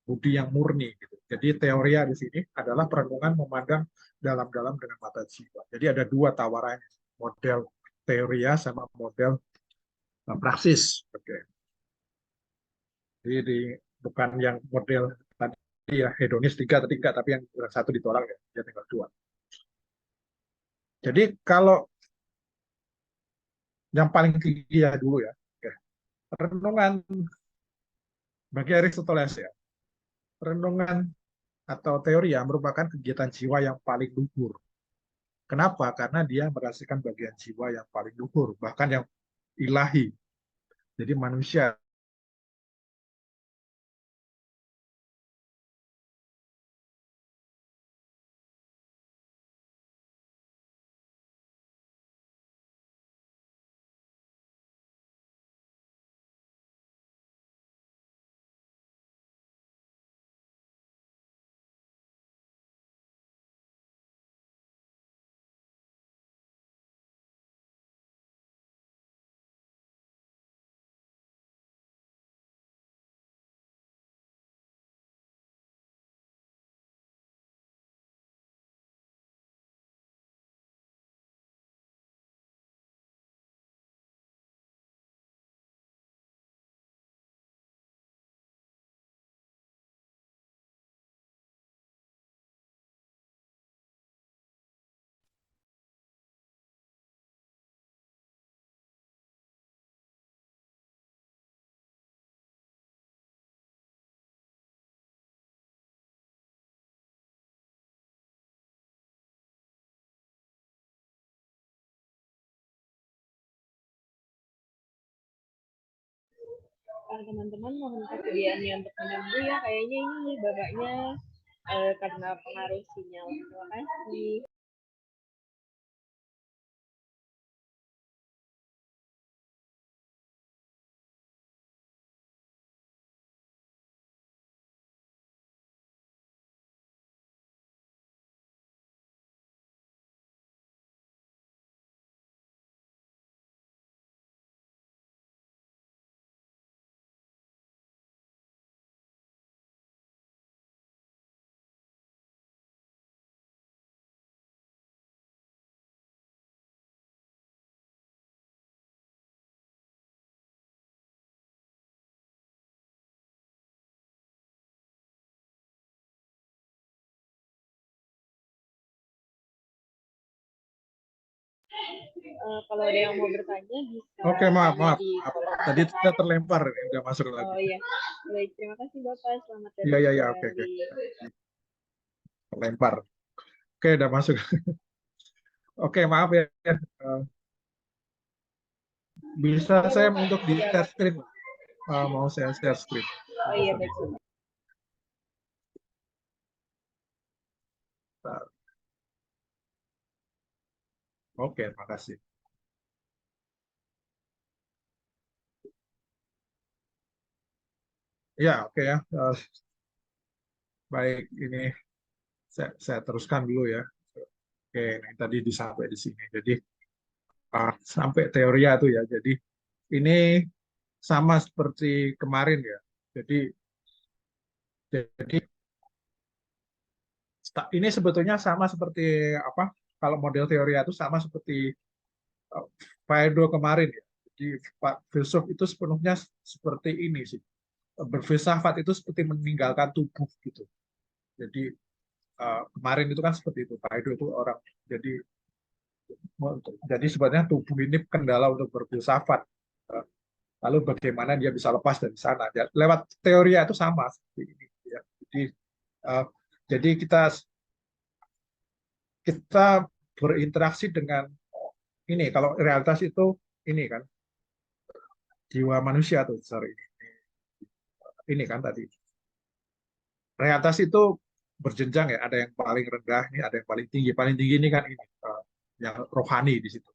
budi yang murni gitu. Jadi teoria di sini adalah perenungan memandang dalam-dalam dengan mata jiwa. Jadi ada dua tawarannya, model teoria sama model praksis. Oke. Jadi bukan yang model tadi ya hedonis tiga atau tiga, tapi yang satu ditolak ya, dia tinggal dua. Jadi kalau yang paling tinggi ya dulu ya, oke. Renungan bagi Aristoteles ya, renungan atau teori ya merupakan kegiatan jiwa yang paling luhur. Kenapa? Karena dia merasakan bagian jiwa yang paling luhur, bahkan yang ilahi. Jadi manusia Teman-teman mohon kesediaannya untuk menunggu ya. Kayaknya ini bapaknya karena pengaruh sinyal. Terima kasih. Kalau ada yang mau bertanya bisa oke, maaf, tanya maaf, di maaf. kolom Tadi chat. kita terlempar, udah masuk lagi. Oh iya, baik, terima kasih Bapak, selamat Iya, datang iya, iya, oke, oke. kembali. Terlempar. Oke, udah masuk. Oke, maaf ya. Bisa Ya saya Bapak, untuk di ya share Bapak. screen? Mau saya share screen. Oh iya, baik Bapak. Oke, makasih. Ya, oke ya. Baik, ini saya teruskan dulu ya. Oke, ini tadi disampai di sini. Jadi sampai teoria tuh ya. Jadi ini sama seperti kemarin ya. Jadi ini sebetulnya sama seperti apa? Kalau model teoria itu sama seperti uh, Phaedo kemarin ya. Jadi Pak filsuf itu sepenuhnya seperti ini sih. Berfilsafat itu seperti meninggalkan tubuh gitu. Jadi kemarin itu kan seperti itu. Phaedo itu orang jadi sebenarnya tubuh ini kendala untuk berfilsafat. Uh, Lalu bagaimana dia bisa lepas dari sana? Ya, lewat teori itu sama seperti ini. Ya. Uh, jadi kita berinteraksi dengan ini. Kalau realitas itu ini kan jiwa manusia tuh, sorry. Ini kan tadi realitas itu berjenjang ya. Ada yang paling rendah, ini ada yang paling tinggi. Paling tinggi ini kan ini yang rohani di situ.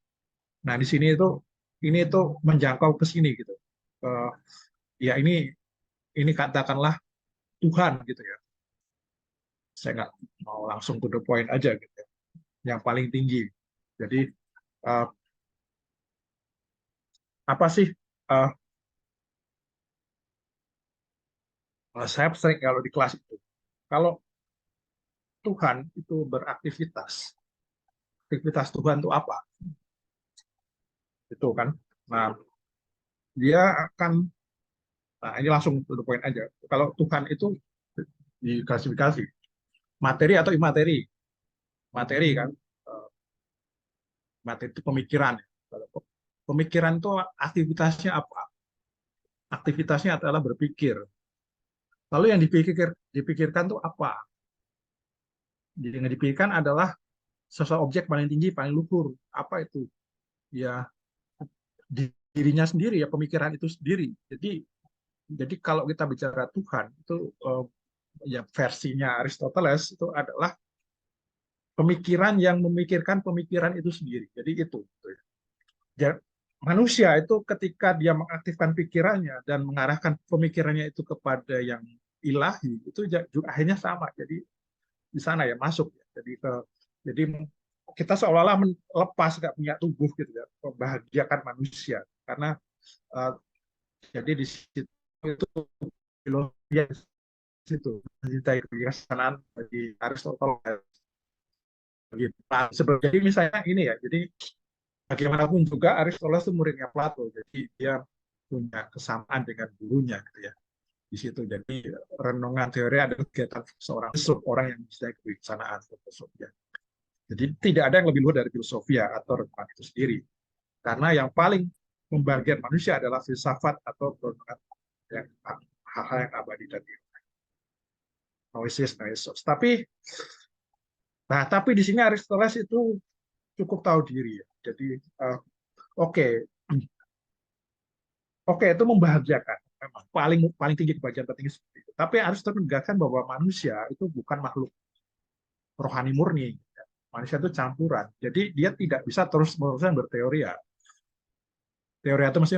Nah di sini itu ini tuh menjangkau ke sini gitu. Uh, ya ini katakanlah Tuhan gitu ya. Saya nggak mau langsung to the point aja gitu. Yang paling tinggi. Jadi uh, apa sih? Uh, Saya sering kalau di kelas itu, kalau Tuhan itu beraktivitas, aktivitas Tuhan itu apa? Itu kan. Nah, dia akan, nah ini langsung to the point aja. Kalau Tuhan itu diklasifikasi materi atau imateri. Materi kan, eh, materi itu pemikiran. Kalau pemikiran itu aktivitasnya apa? Aktivitasnya adalah berpikir. Lalu yang dipikirkan itu apa? Yang dipikirkan adalah sesuatu objek paling tinggi, paling luhur. Apa itu? Ya dirinya sendiri, ya pemikiran itu sendiri. Jadi kalau kita bicara Tuhan itu, ya versinya Aristoteles itu adalah pemikiran yang memikirkan pemikiran itu sendiri. Jadi itu. Ya, manusia itu ketika dia mengaktifkan pikirannya dan mengarahkan pemikirannya itu kepada yang ilahi, itu juga akhirnya sama. Jadi di sana ya masuk. Jadi kita seolah-olah melepas, nggak punya tubuh gitu ya, membahagiakan manusia. Karena uh, jadi di situ itu filosofi di situ mencintai kebijaksanaan bagi Aristoteles. Jadi misalnya ini ya, jadi bagaimanapun juga Aristoteles itu muridnya Plato, jadi dia punya kesamaan dengan gurunya gitu ya di situ. Jadi renungan teori adalah kegiatan seorang filsuf, orang yang bisa kebijaksanaan filosofia. Jadi tidak ada yang lebih luar dari filosofia atau renungan itu sendiri. Karena yang paling membagian manusia adalah filsafat atau renungan yang hal-hal yang abadi tadi. Noesis, noesos. Tapi di sini Aristoteles itu cukup tahu diri ya. Jadi oke, oke itu membahagiakan, memang paling paling tinggi kebahagiaan tertinggi seperti itu. Tapi harus menegaskan bahwa manusia itu bukan makhluk rohani murni. Manusia itu campuran. Jadi dia tidak bisa terus-merusan berteori ya. Teori itu mesti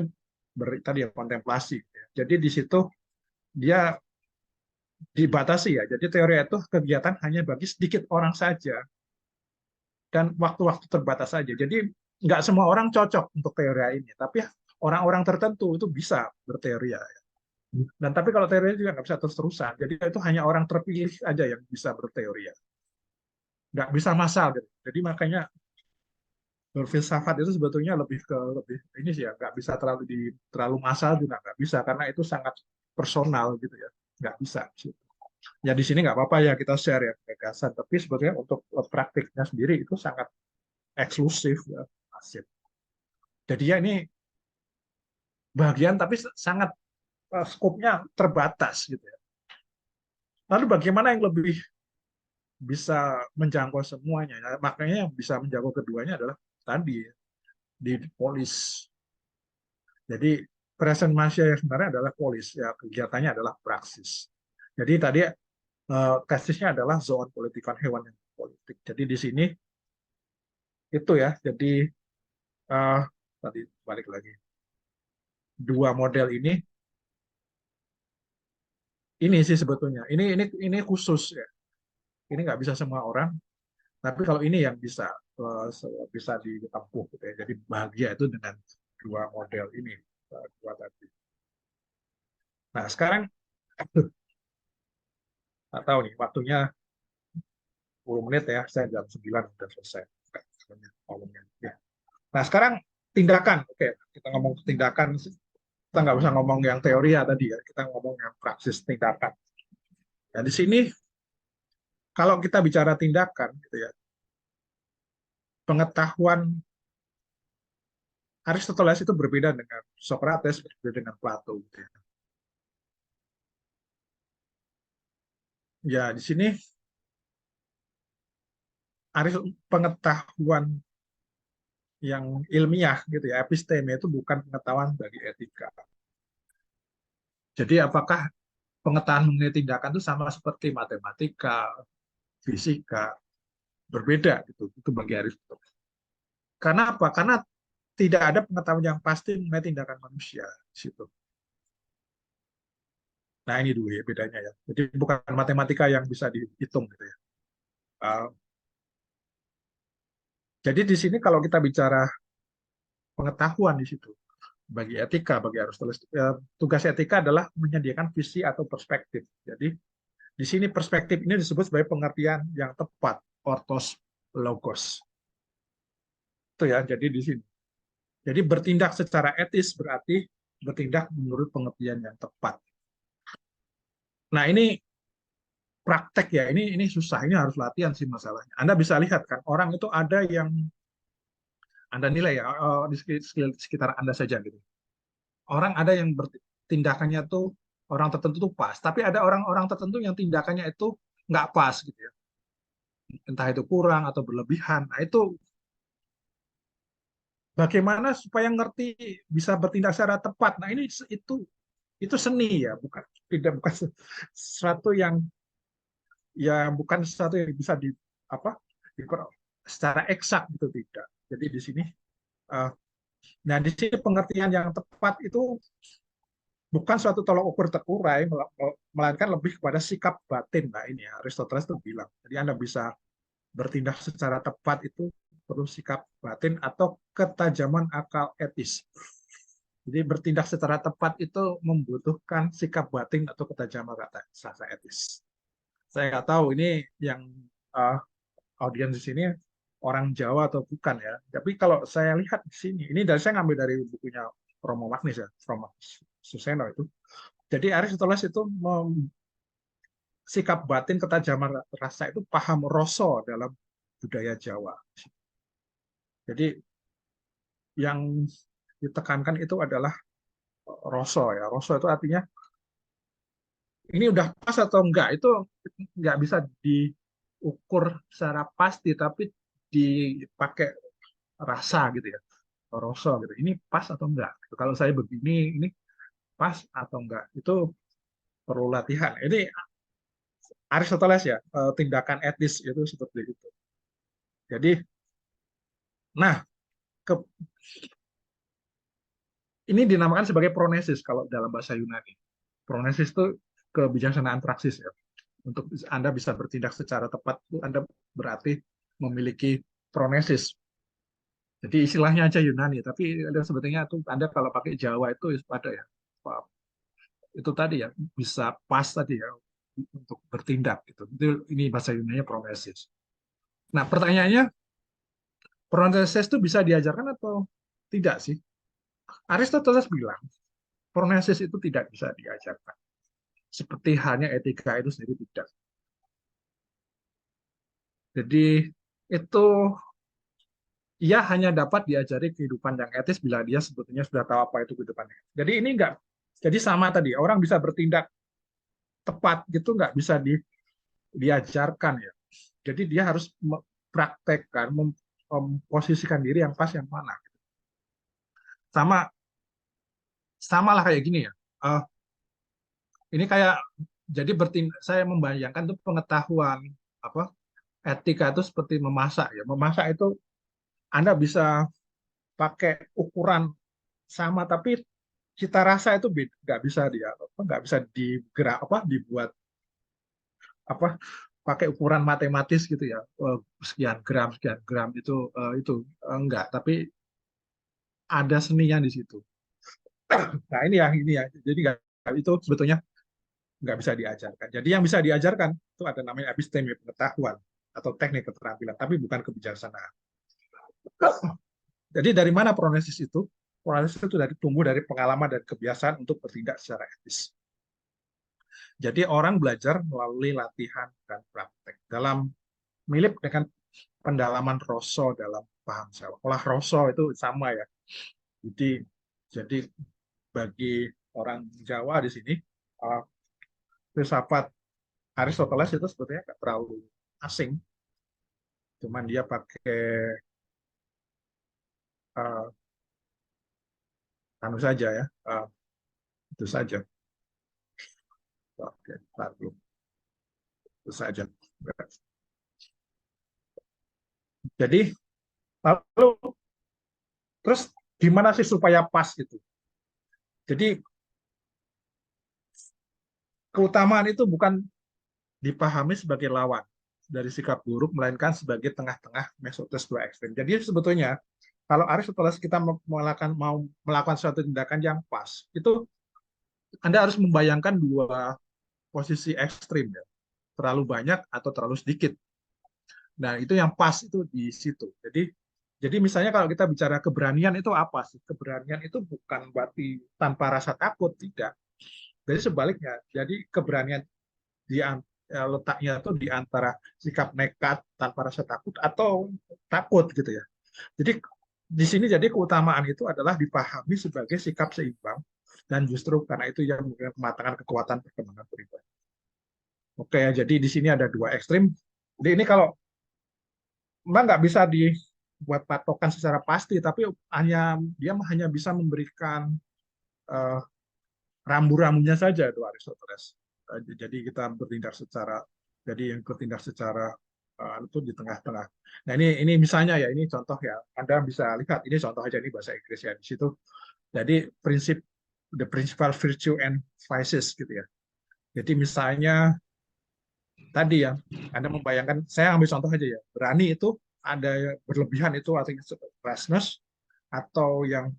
tadi ya kontemplasi. Jadi di situ dia dibatasi ya. Jadi teori itu kegiatan hanya bagi sedikit orang saja dan waktu-waktu terbatas saja. Jadi nggak semua orang cocok untuk teori ini, tapi orang-orang tertentu itu bisa berteori ya. Dan tapi kalau teorinya juga nggak bisa terus-terusan. Jadi itu hanya orang terpilih aja yang bisa berteori ya. Nggak bisa massal gitu. Jadi makanya berfilsafat itu sebetulnya lebih ini sih ya, nggak bisa terlalu massal juga nggak bisa karena itu sangat personal gitu ya. Nggak bisa. Ya di sini nggak apa-apa ya kita share ya gagasan. Tapi sebetulnya untuk praktiknya sendiri itu sangat eksklusif ya, masif. Jadi ya ini bagian tapi sangat skopnya terbatas gitu ya. Lalu bagaimana yang lebih bisa menjangkau semuanya? Nah, makanya yang bisa menjangkau keduanya adalah tadi di polis. Jadi present manusia yang sebenarnya adalah polis, ya kegiatannya adalah praksis. Jadi tadi tesisnya adalah zoon politikan hewan yang politik. Jadi di sini itu ya. Jadi uh, tadi balik lagi dua model ini sih sebetulnya. Ini khusus ya. Ini nggak bisa semua orang. Tapi kalau ini yang bisa ditempuh gitu ya. Jadi bahagia itu dengan dua model ini, dua tadi. Nah, sekarang nggak tahu nih waktunya 10 menit ya, saya jam 9 udah selesai ngomongnya. Ya. Nah, sekarang tindakan. Oke, kita ngomong tindakan, kita nggak usah ngomong yang teori ya tadi ya, kita ngomong yang praksis tindakan. Nah, di sini kalau kita bicara tindakan gitu ya, pengetahuan Aristoteles itu berbeda dengan Socrates, berbeda dengan Plato gitu ya. Ya, di sini pengetahuan yang ilmiah gitu ya, episteme itu bukan pengetahuan bagi etika. Jadi apakah pengetahuan mengenai tindakan itu sama seperti matematika, fisika, berbeda gitu. Itu bagi Aristoteles. Karena apa? Karena tidak ada pengetahuan yang pasti mengenai tindakan manusia di situ. Nah ini dulu ya bedanya ya. Jadi bukan matematika yang bisa dihitung gitu ya. Uh, jadi di sini kalau kita bicara pengetahuan di situ, bagi etika, bagi Aristoteles, tugas etika adalah menyediakan visi atau perspektif. Jadi di sini perspektif ini disebut sebagai pengertian yang tepat, ortos logos. Itu ya, jadi di sini. Jadi bertindak secara etis berarti bertindak menurut pengertian yang tepat. Nah, ini praktek ya, ini susah, ini harus latihan sih masalahnya. Anda bisa lihat kan, orang itu ada yang Anda nilai ya, di sekitar Anda saja gitu. Orang ada yang tindakannya tuh orang tertentu tuh pas, tapi ada orang-orang tertentu yang tindakannya itu nggak pas gitu ya. Entah itu kurang atau berlebihan. Nah, itu bagaimana supaya ngerti bisa bertindak secara tepat. Nah, ini itu seni ya, bukan sesuatu yang bukan sesuatu yang bisa di apa secara eksak gitu, tidak. Jadi di sini uh, nah di sini pengertian yang tepat itu bukan suatu tolok ukur terurai, melainkan lebih kepada sikap batin. Nah ini ya, Aristoteles itu bilang. Jadi Anda bisa bertindak secara tepat itu perlu sikap batin atau ketajaman akal etis. Jadi bertindak secara tepat itu membutuhkan sikap batin atau ketajaman rasa etis. Saya nggak tahu ini yang uh, audiens di sini orang Jawa atau bukan ya. Tapi kalau saya lihat di sini, ini saya ngambil dari bukunya Romo Magnis ya, Romo Suseno itu. Jadi Aristoteles itu sikap batin ketajaman rasa itu paham rasa dalam budaya Jawa. Jadi yang ditekankan itu adalah rasa ya. Rasa itu artinya ini udah pas atau enggak, itu nggak bisa diukur secara pasti, tapi dipakai rasa gitu ya, rasa gitu. Ini pas atau enggak? Kalau saya begini, ini pas atau enggak? Itu perlu latihan. Ini Aristoteles ya, tindakan etis itu seperti itu. Jadi, nah, ini dinamakan sebagai pronesis kalau dalam bahasa Yunani. Pronesis itu kebijaksanaan praksis ya. Untuk Anda bisa bertindak secara tepat, Anda berarti memiliki pronesis. Jadi istilahnya aja Yunani, tapi ada sebetulnya tuh Anda kalau pakai Jawa itu ada ya. Itu tadi ya, bisa pas tadi ya untuk bertindak gitu. Ini bahasa Yunani pronesis. Nah, pertanyaannya, pronesis itu bisa diajarkan atau tidak sih? Aristoteles bilang, pronesis itu tidak bisa diajarkan. Seperti halnya etika itu sendiri tidak. Jadi itu ia hanya dapat diajari kehidupan yang etis bila dia sebetulnya sudah tahu apa itu kehidupan etis. Jadi ini enggak, jadi sama tadi, orang bisa bertindak tepat gitu nggak bisa diajarkan ya. Jadi dia harus mempraktekkan, memposisikan diri yang pas yang mana. Sama sama lah kayak gini ya. Ini kayak jadi saya membayangkan tuh pengetahuan apa etika itu seperti memasak ya. Memasak itu Anda bisa pakai ukuran sama tapi cita rasa itu nggak bisa nggak bisa digerak dibuat apa pakai ukuran matematis gitu ya. Sekian gram itu enggak, tapi ada seninya di situ. Nah ini ya jadi nggak, itu sebetulnya nggak bisa diajarkan. Jadi yang bisa diajarkan itu ada namanya episteme, pengetahuan atau teknik keterampilan, tapi bukan kebijaksanaan. Jadi dari mana pronesis itu? Pronesis itu tumbuh dari pengalaman dan kebiasaan untuk bertindak secara etis. Jadi orang belajar melalui latihan dan praktek. Dalam mirip dengan pendalaman rasa dalam paham Jawa. Olah rasa itu sama ya. Jadi bagi orang Jawa di sini, filsafat Aristoteles itu sebetulnya nggak terlalu asing. Cuman dia pakai uh, anu saja ya, itu saja. Oke, lalu itu saja. Jadi lalu terus gimana sih supaya pas gitu? Jadi keutamaan itu bukan dipahami sebagai lawan dari sikap buruk, melainkan sebagai tengah-tengah mesotes dua ekstrem. Jadi sebetulnya kalau Aristoteles kita mau melakukan suatu tindakan yang pas, itu Anda harus membayangkan dua posisi ekstrim ya, terlalu banyak atau terlalu sedikit. Nah, itu yang pas itu di situ. Jadi misalnya kalau kita bicara keberanian itu apa sih? Keberanian itu bukan berarti tanpa rasa takut, tidak. Jadi sebaliknya, jadi keberanian letaknya itu di antara sikap nekat tanpa rasa takut atau takut gitu ya. Jadi di sini jadi keutamaan itu adalah dipahami sebagai sikap seimbang dan justru karena itu yang mematangkan kekuatan perkembangan pribadi. Oke ya, jadi di sini ada dua ekstrim. Jadi ini kalau Mbak nggak bisa dibuat patokan secara pasti, tapi dia hanya bisa memberikan uh, rambu-rambunya saja itu Aristoteles. Jadi kita bertindak secara itu di tengah-tengah. Nah ini misalnya ya, ini contoh ya. Anda bisa lihat ini contoh aja, ini bahasa Inggris ya di situ. Jadi the principal virtue and vices gitu ya. Jadi misalnya tadi ya, Anda membayangkan, saya ambil contoh aja ya, berani itu ada berlebihan itu artinya rashness, atau yang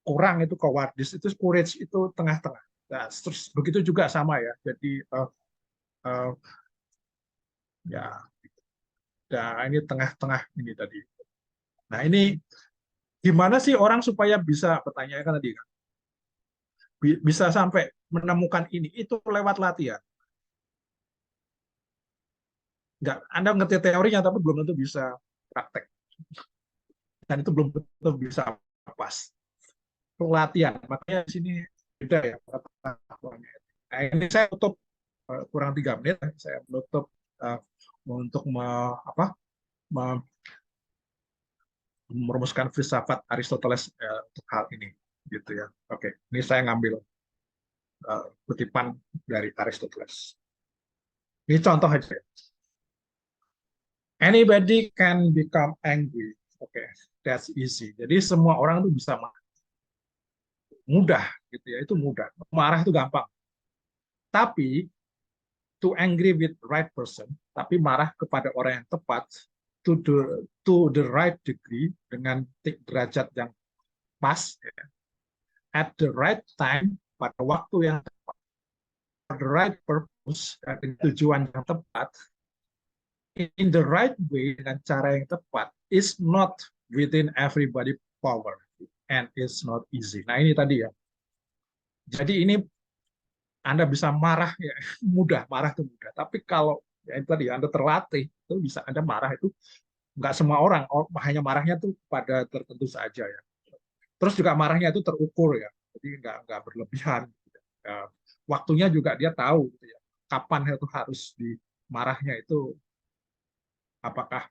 kurang itu cowardice, itu courage itu tengah-tengah. Nah, terus begitu juga sama ya. Jadi uh, ya, nah ini tengah-tengah ini tadi. Nah ini gimana sih orang supaya bisa bertanya kan tadi kan, bisa sampai menemukan ini itu lewat latihan. Nggak, Anda ngerti teorinya tapi belum tentu bisa praktek, dan itu belum tentu bisa pas. Latihan, makanya di sini beda ya pengetahuannya. Nah, ini saya tutup kurang 3 menit, saya menutup untuk merumuskan filsafat Aristoteles untuk hal ini, gitu ya. Oke, ini saya ngambil kutipan dari Aristoteles. Ini contoh aja. Anybody can become angry. Oke, that's easy. Jadi semua orang itu bisa mudah, gitu ya. Itu mudah. Marah itu gampang. Tapi to angry with the right person, tapi marah kepada orang yang tepat, to the right degree, dengan derajat yang pas, ya. At the right time, pada waktu yang tepat, for the right purpose, dengan tujuan yang tepat, in the right way, dengan cara yang tepat, is not within everybody power and it's not easy. Nah ini tadi ya. Jadi ini Anda bisa marah ya, mudah, marah itu mudah. Tapi kalau ya itu tadi Anda terlatih, itu bisa Anda marah itu nggak semua orang, hanya marahnya tuh pada tertentu saja ya. Terus juga marahnya itu terukur ya, jadi nggak berlebihan. Gitu. Ya, waktunya juga dia tahu gitu ya, kapan itu harus marahnya itu, apakah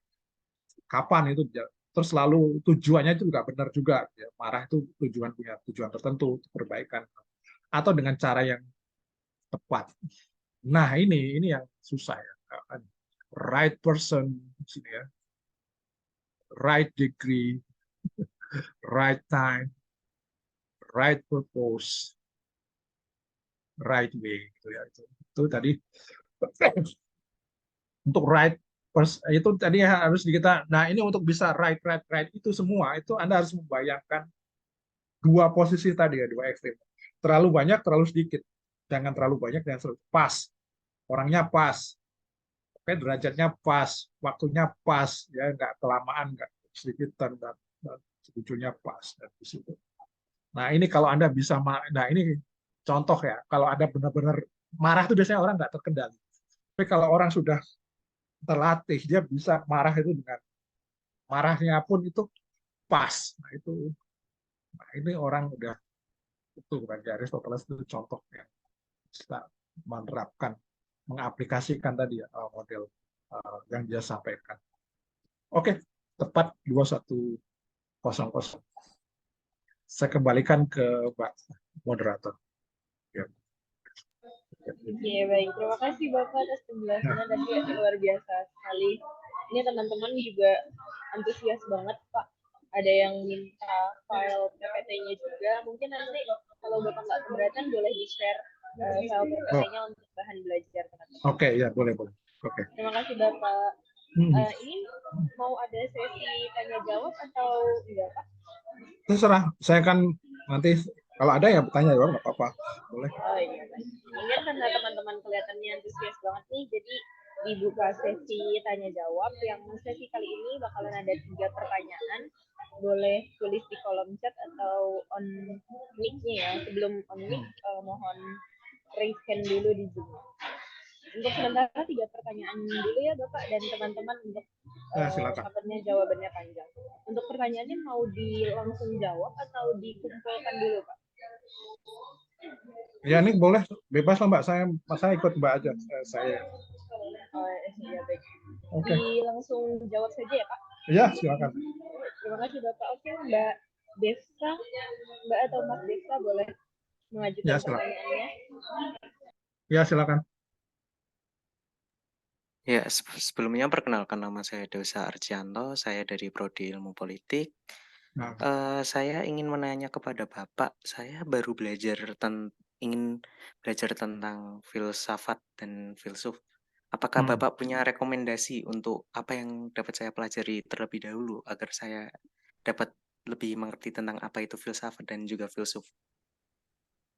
kapan itu terus lalu tujuannya itu juga benar juga ya. Marah itu punya tujuan tertentu untuk perbaikan atau dengan cara yang tepat. Nah ini yang susah ya, right person sini ya, right degree, right time, right purpose, right way gitu ya. Itu tadi untuk right itu tadi harus kita. Nah ini untuk bisa right itu semua itu Anda harus membayangkan dua posisi tadi ya, dua ekstrim. Terlalu banyak, terlalu sedikit. Jangan terlalu banyak, jangan terlalu pas. Orangnya pas, oke, derajatnya pas, waktunya pas, ya nggak kelamaan, nggak sedikit dan sebetulnya pas dan di situ. Nah ini kalau Anda bisa, nah ini contoh ya, kalau Anda benar-benar marah itu biasanya orang nggak terkendali. Tapi kalau orang sudah terlatih, dia bisa marah itu dengan marahnya pun itu pas. Nah ini orang udah itu bagi Aristoteles itu contoh yang bisa menerapkan, mengaplikasikan tadi ya model yang dia sampaikan. Oke, tepat 21:00. Saya kembalikan ke Mbak Moderator. Ya. Oke, baik. Terima kasih Bapak atas penjelasannya tadi, luar biasa sekali. Ini teman-teman juga antusias banget, Pak. Ada yang minta file PPT-nya juga. Mungkin nanti kalau Bapak nggak keberatan boleh di-share file PPT-nya untuk bahan belajar teman-teman. Oke, ya boleh. Oke. Terima kasih Bapak. Ini mau ada sesi tanya jawab atau enggak Pak? terserah. Saya kan nanti kalau ada ya bertanya ya nggak apa-apa. Boleh. Oh iya, baik. Ini kan karena teman-teman kelihatannya antusias banget nih, jadi dibuka sesi tanya jawab. Yang sesi kali ini bakalan ada 3 pertanyaan. Boleh tulis di kolom chat atau on mic-nya ya. Sebelum on mic, mohon raise hand dulu di Zoom. Untuk sementara 3 pertanyaan dulu ya Bapak dan teman-teman untuk Silakan. takutnya jawabannya panjang. Untuk pertanyaannya mau langsung jawab atau dikumpulkan dulu Pak? Ya ini boleh bebas lah Mbak. Saya ikut Mbak aja. Saya. Oh ya baik. Oke. Langsung jawab saja ya Pak. Ya silakan. Terima kasih Bapak. Oke Mbak Desa, Mbak atau Mas Desa boleh mengajukan Ya silakan. pertanyaannya. Ya silakan. Ya, sebelumnya perkenalkan nama saya Dosa Arjanto, saya dari Prodi Ilmu Politik. Nah, Saya ingin menanya kepada Bapak, saya baru ingin belajar tentang filsafat dan filsuf. Apakah Bapak punya rekomendasi untuk apa yang dapat saya pelajari terlebih dahulu agar saya dapat lebih mengerti tentang apa itu filsafat dan juga filsuf?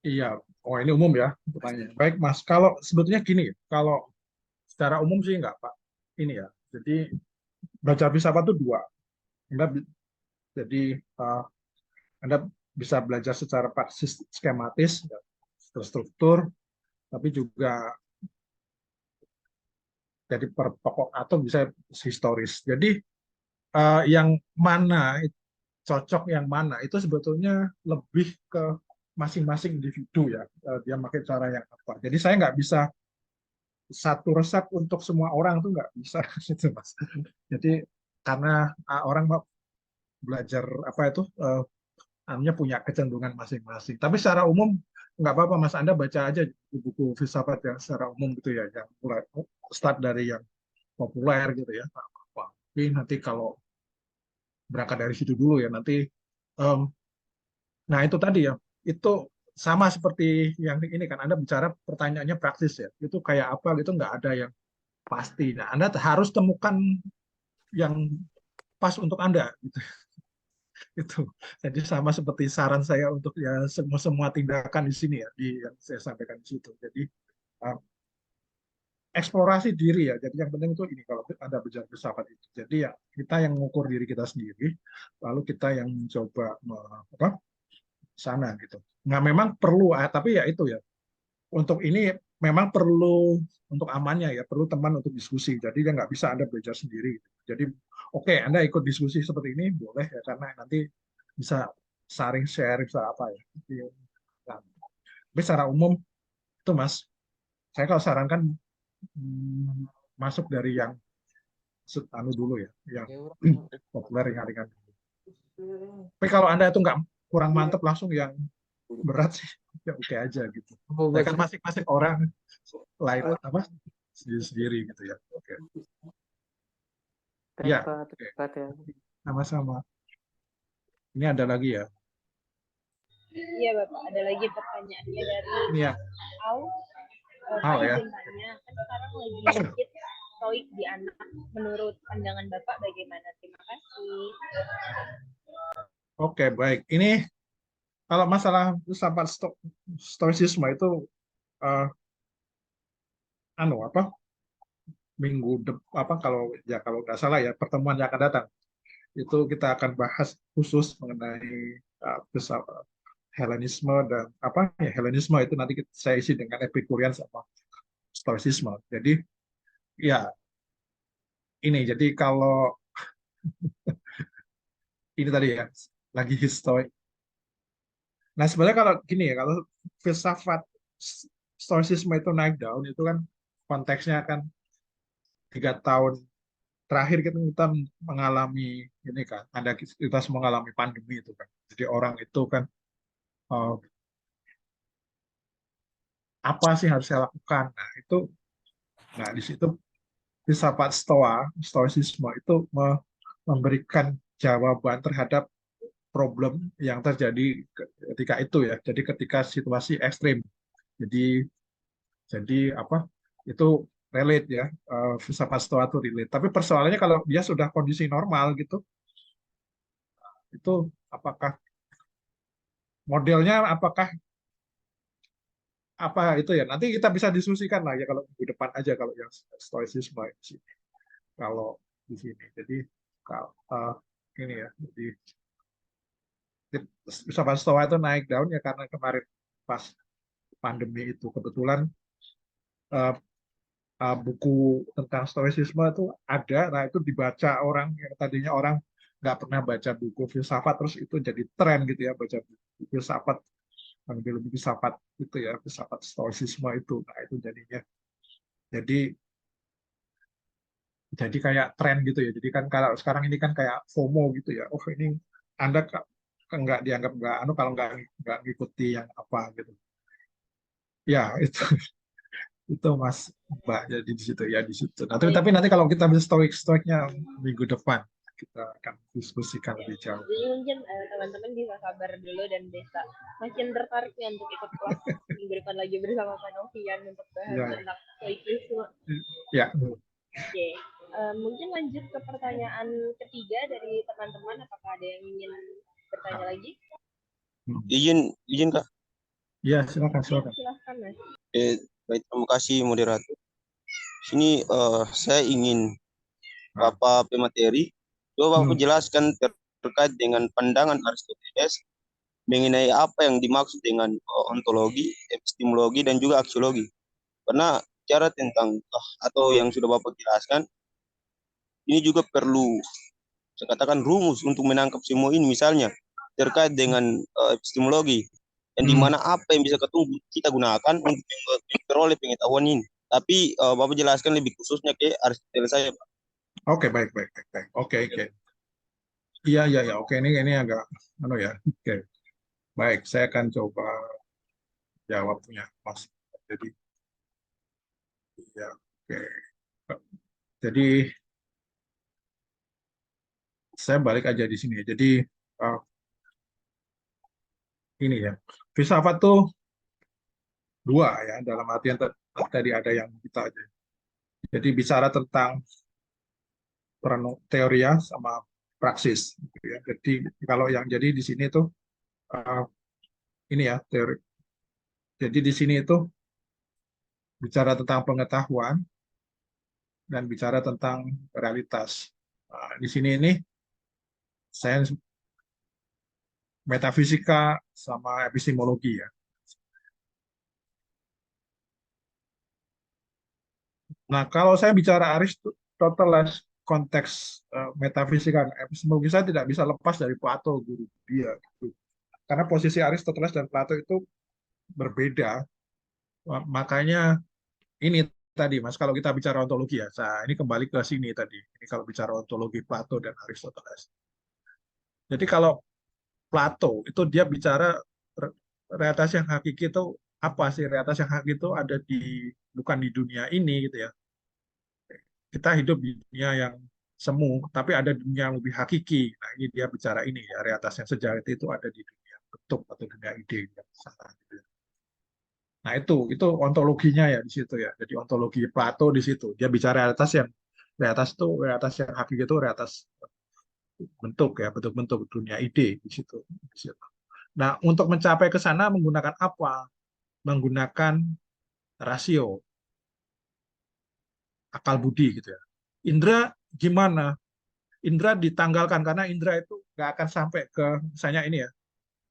iya. Oh ini umum ya pertanyaan. Baik Mas. Kalau sebetulnya gini, kalau secara umum sih enggak Pak. Ini ya. Jadi baca filsafat itu dua. Jadi Anda bisa belajar secara praksis skematis, ya, terstruktur, tapi juga jadi per pokok atau bisa historis. Jadi yang mana cocok yang mana itu sebetulnya lebih ke masing-masing individu ya. Dia pakai cara yang apa. Jadi saya nggak bisa satu resep untuk semua orang tuh nggak bisa gitu Mas. Jadi karena orang mau belajar apa itu namanya punya kecenderungan masing-masing. Tapi secara umum nggak apa-apa Mas, Anda baca aja buku-buku filsafat yang secara umum gitu ya, yang mulai start dari yang populer gitu ya. Tapi nanti kalau berangkat dari situ dulu ya nanti nah itu tadi ya, itu sama seperti yang ini kan Anda bicara pertanyaannya praksis ya. Itu kayak apa gitu nggak ada yang pasti. Nah, Anda harus temukan yang pas untuk Anda gitu. Itu. Jadi sama seperti saran saya untuk ya semua tindakan di sini ya, di yang saya sampaikan di situ. Jadi uh, eksplorasi diri ya. Jadi yang penting itu ini kalau Anda bicara filsafat itu. Jadi ya kita yang mengukur diri kita sendiri, lalu kita yang mencoba apa sana gitu. Nah memang perlu, tapi ya itu ya. Untuk ini memang perlu untuk amannya ya, perlu teman untuk diskusi. Jadi dia nggak bisa Anda belajar sendiri. Jadi oke, Anda ikut diskusi seperti ini boleh ya, karena nanti bisa saring share, bisa apa ya. Nah, tapi secara umum itu Mas, saya kalau sarankan masuk dari yang anu dulu ya, yang populer ringan-ringan. Tapi kalau Anda itu nggak kurang mantep langsung yang berat sih, ya oke aja gitu. Ya kan masing-masing orang lain apa sendiri-sendiri gitu ya. Oke. Ya, oke. Sama-sama. Ini ada lagi ya. Iya Bapak, ada lagi pertanyaannya dari Ini ya. Al. Al ya. Izin tanya, kan sekarang lagi hit stoik di anak. Menurut pandangan Bapak bagaimana? Terima kasih. Oke, baik. Ini kalau masalah filsafat stoicisme itu anu apa? Minggu apa kalau nggak salah ya pertemuan yang akan datang itu kita akan bahas khusus mengenai filsafat Helenisme dan apa ya Helenisme itu nanti saya isi dengan Epikurian sama Stoicisme. Jadi ya ini jadi kalau ini tadi ya lagi historik. Nah sebenarnya kalau gini ya kalau filsafat Stoicisme itu naik daun itu kan konteksnya kan 3 tahun terakhir kita mengalami ini kan ada kita semua mengalami pandemi itu kan. Jadi orang itu kan uh, apa sih harus saya lakukan? Nah di situ filsafat stoicisme itu memberikan jawaban terhadap problem yang terjadi ketika itu ya. Jadi ketika situasi ekstrim. Jadi apa itu relate ya, filsafat stoa itu relate. Tapi persoalannya kalau dia sudah kondisi normal gitu, itu apakah modelnya apakah apa itu ya? Nanti kita bisa diskusikan lah ya kalau minggu depan aja kalau yang stoicisme di sini. Kalau di sini. Jadi kalau ini ya. Jadi filsafat Stoa itu naik daun ya karena kemarin pas pandemi itu kebetulan uh, buku tentang stoicisme itu ada, nah itu dibaca orang yang tadinya orang nggak pernah baca buku filsafat, terus itu jadi tren gitu ya, baca buku filsafat, ambil filsafat itu ya, filsafat stoicisme itu, nah itu jadinya jadi kayak tren gitu ya, jadi kan kalau sekarang ini kan kayak FOMO gitu ya, oh ini Anda nggak dianggap nggak kalau nggak ngikuti yang apa gitu ya itu Mas Mbak, jadi di situ ya, di situ. Nah, Baik. tapi nanti kalau kita bisa stoiknya minggu depan kita akan diskusikan lebih jauh. Jadi mungkin teman-teman bisa sabar dulu dan bisa makin tertarik nih untuk ikut kelas minggu depan lagi bersama Pak Novian untuk bahas Ya. tentang stoikisme. Ya. Oke. Mungkin lanjut ke pertanyaan ketiga dari teman-teman. Apakah ada yang ingin bertanya lagi? Izin Kak. Ya, silakan. Silakan Mas. Baik, terima kasih moderator. Sini saya ingin Bapak pemateri, coba Bapak jelaskan terkait dengan pandangan Aristoteles mengenai apa yang dimaksud dengan ontologi, epistemologi, dan juga aksiologi. Karena cara tentang atau yang sudah Bapak jelaskan, ini juga perlu saya katakan rumus untuk menangkap semua ini. Misalnya terkait dengan epistemologi, yang dimana apa yang bisa kita gunakan untuk memperoleh pengetahuan ini. Tapi Bapak jelaskan lebih khususnya ke Aristoteles saya, Pak. Oke, baik. Oke. Iya. Oke, ini agak ya. Oke. Baik, saya akan coba jawabnya, Mas. Jadi ya, oke. Jadi saya balik aja di sini. Jadi ini ya, filsafat tuh dua ya, dalam artian tadi ada yang kita aja. Jadi bicara tentang teoria sama praksis. Gitu ya. Jadi kalau yang jadi di sini tuh ini ya teori. Jadi di sini itu bicara tentang pengetahuan dan bicara tentang realitas. Nah, di sini ini saya metafisika sama epistemologi ya. Nah, kalau saya bicara Aristoteles konteks metafisika dan epistemologi, saya tidak bisa lepas dari Plato, guru dia. Gitu. Karena posisi Aristoteles dan Plato itu berbeda. Makanya ini tadi, Mas, kalau kita bicara ontologi ya, ini kembali ke sini tadi. Ini kalau bicara ontologi Plato dan Aristoteles. Jadi kalau Plato itu dia bicara realitas yang hakiki itu apa sih? Realitas yang hakiki itu ada bukan di dunia ini gitu ya. Kita hidup di dunia yang semu, tapi ada dunia yang lebih hakiki. Nah, ini dia bicara ini ya, realitas yang sejati itu ada di dunia bentuk atau dunia ide yang sana. Gitu ya. Nah, itu ontologinya ya di situ ya. Jadi ontologi Plato di situ. Dia bicara realitas realitas yang hakiki itu realitas bentuk ya, bentuk-bentuk dunia ide di situ. Nah, untuk mencapai ke sana menggunakan apa? Menggunakan rasio, akal budi gitu ya. Indra gimana? Indra ditanggalkan karena Indra itu nggak akan sampai ke misalnya ini ya,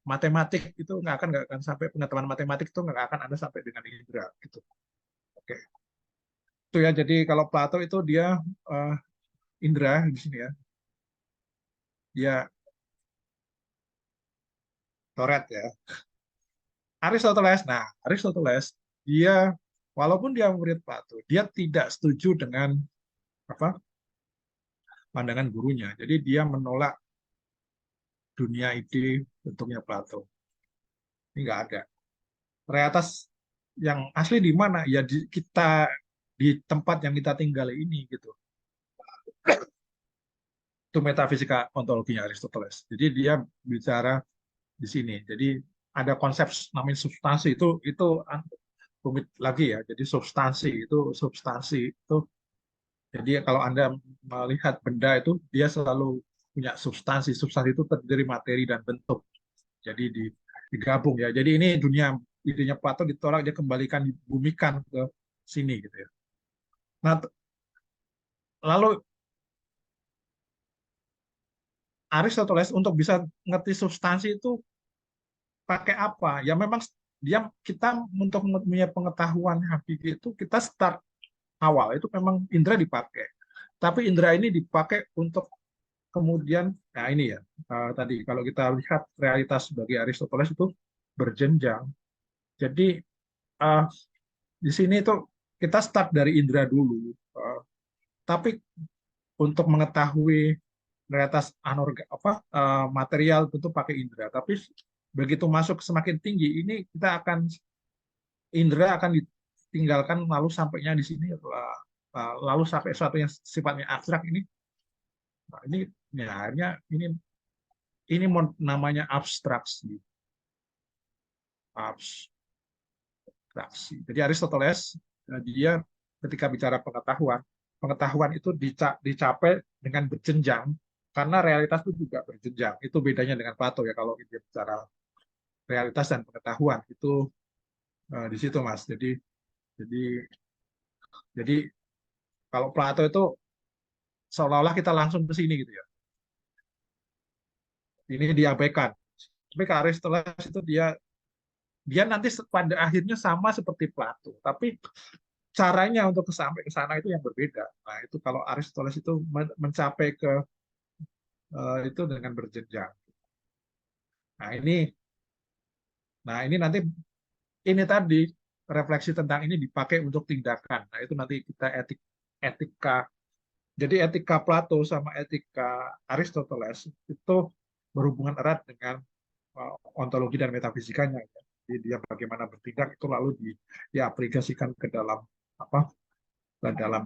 matematik itu nggak akan sampai, pengetahuan matematik itu nggak akan ada sampai dengan Indra gitu. Oke, itu ya. Jadi kalau Plato itu dia Indra di sini ya, dia coret ya. Aristoteles dia walaupun dia murid Plato, dia tidak setuju dengan apa pandangan gurunya. Jadi dia menolak dunia ide bentuknya Plato. Ini nggak ada. Realitas yang asli di mana? Ya di tempat yang kita tinggal ini gitu. Itu metafisika ontologinya Aristoteles. Jadi dia bicara di sini. Jadi ada konsep namanya substansi itu rumit lagi ya. Jadi substansi itu. Jadi kalau Anda melihat benda itu dia selalu punya substansi. Substansi itu terdiri dari materi dan bentuk. Jadi digabung ya. Jadi ini idenya Plato ditolak, dia kembalikan, dibumikan ke sini gitu ya. Nah, lalu Aristoteles untuk bisa ngerti substansi itu pakai apa? Ya memang kita untuk punya pengetahuan hakiki itu kita start awal itu memang indera dipakai. Tapi indera ini dipakai untuk kemudian, nah ini ya, tadi kalau kita lihat realitas bagi Aristoteles itu berjenjang. Jadi di sini itu kita start dari indera dulu, tapi untuk mengetahui realitas material tentu pakai indera. Tapi begitu masuk semakin tinggi, ini kita indera akan ditinggalkan lalu sampainya di sini, lalu sampai sesuatu yang sifatnya abstrak ini. Nah, ini ya akhirnya ini namanya abstraksi. Jadi Aristoteles dia ketika bicara pengetahuan itu dicapai dengan berjenjang karena realitas itu juga berjenjang. Itu bedanya dengan Plato ya, kalau dia bicara realitas dan pengetahuan itu di situ Mas. Jadi kalau Plato itu seolah-olah kita langsung ke sini gitu ya. Ini diabaikan. Tapi ke Aristoteles itu dia nanti pada akhirnya sama seperti Plato, tapi caranya untuk sampai ke sana itu yang berbeda. Nah, itu kalau Aristoteles itu mencapai ke itu dengan berjenjang. Nah, ini nanti ini tadi refleksi tentang ini dipakai untuk tindakan. Nah, itu nanti kita etika. Jadi etika Plato sama etika Aristoteles itu berhubungan erat dengan ontologi dan metafisikanya. Jadi dia bagaimana bertindak itu lalu diaplikasikan ke dalam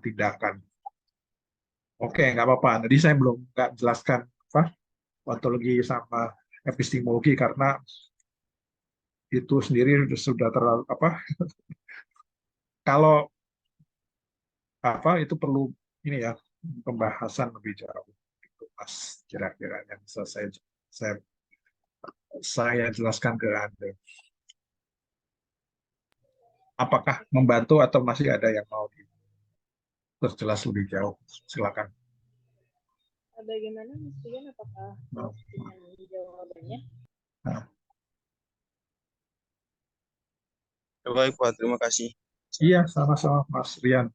tindakan. Oke, nggak apa-apa. Tadi saya belum nggak jelaskan ontologi sama epistemologi karena itu sendiri sudah terlalu kalau itu perlu ini ya pembahasan lebih jauh. Itu Mas, kira-kira yang bisa saya jelaskan ke Anda. Apakah membantu atau masih ada yang mau diperjelas lebih jauh? Silakan. Bagaimana Mas Rian, apakah dengan jawabannya? Baik Pak, terima kasih. Iya, sama-sama Mas Rian.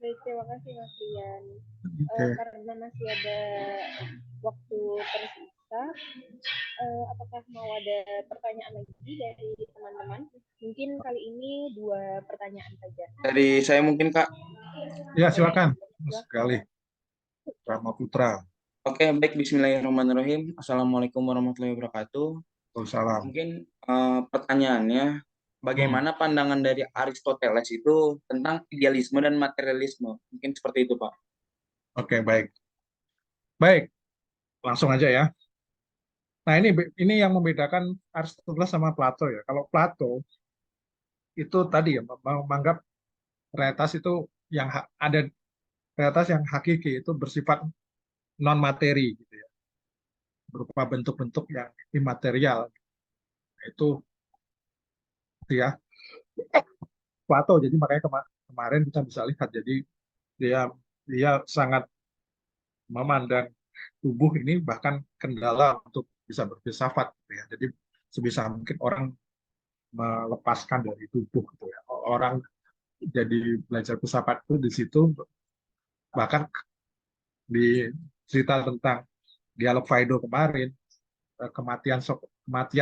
Baik, terima kasih Mas Rian. Okay. Karena masih ada waktu tersisa, apakah mau ada pertanyaan lagi dari teman-teman? Mungkin kali ini 2 pertanyaan saja. Dari saya mungkin Kak. Ya, silakan. Sekali. Rama Putra. Oke, baik. Bismillahirrahmanirrahim. Assalamualaikum warahmatullahi wabarakatuh. Waalaikumsalam. Mungkin pertanyaannya, bagaimana pandangan dari Aristoteles itu tentang idealisme dan materialisme? Mungkin seperti itu, Pak. Oke, baik. Baik, langsung aja ya. Nah, ini yang membedakan Aristoteles sama Plato ya. Kalau Plato itu tadi ya menganggap realitas itu yang ada realitas yang hakiki itu bersifat non materi gitu ya, berupa bentuk-bentuk yang imaterial. Itu ya Plato. Jadi makanya kemarin kita bisa lihat, jadi dia sangat memandang tubuh ini bahkan kendala untuk bisa berfilsafat gitu ya. Jadi sebisa mungkin orang melepaskan dari tubuh gitu ya. Orang jadi belajar filsafat itu di situ, bahkan di cerita tentang dialog Phaedo kemarin, kematian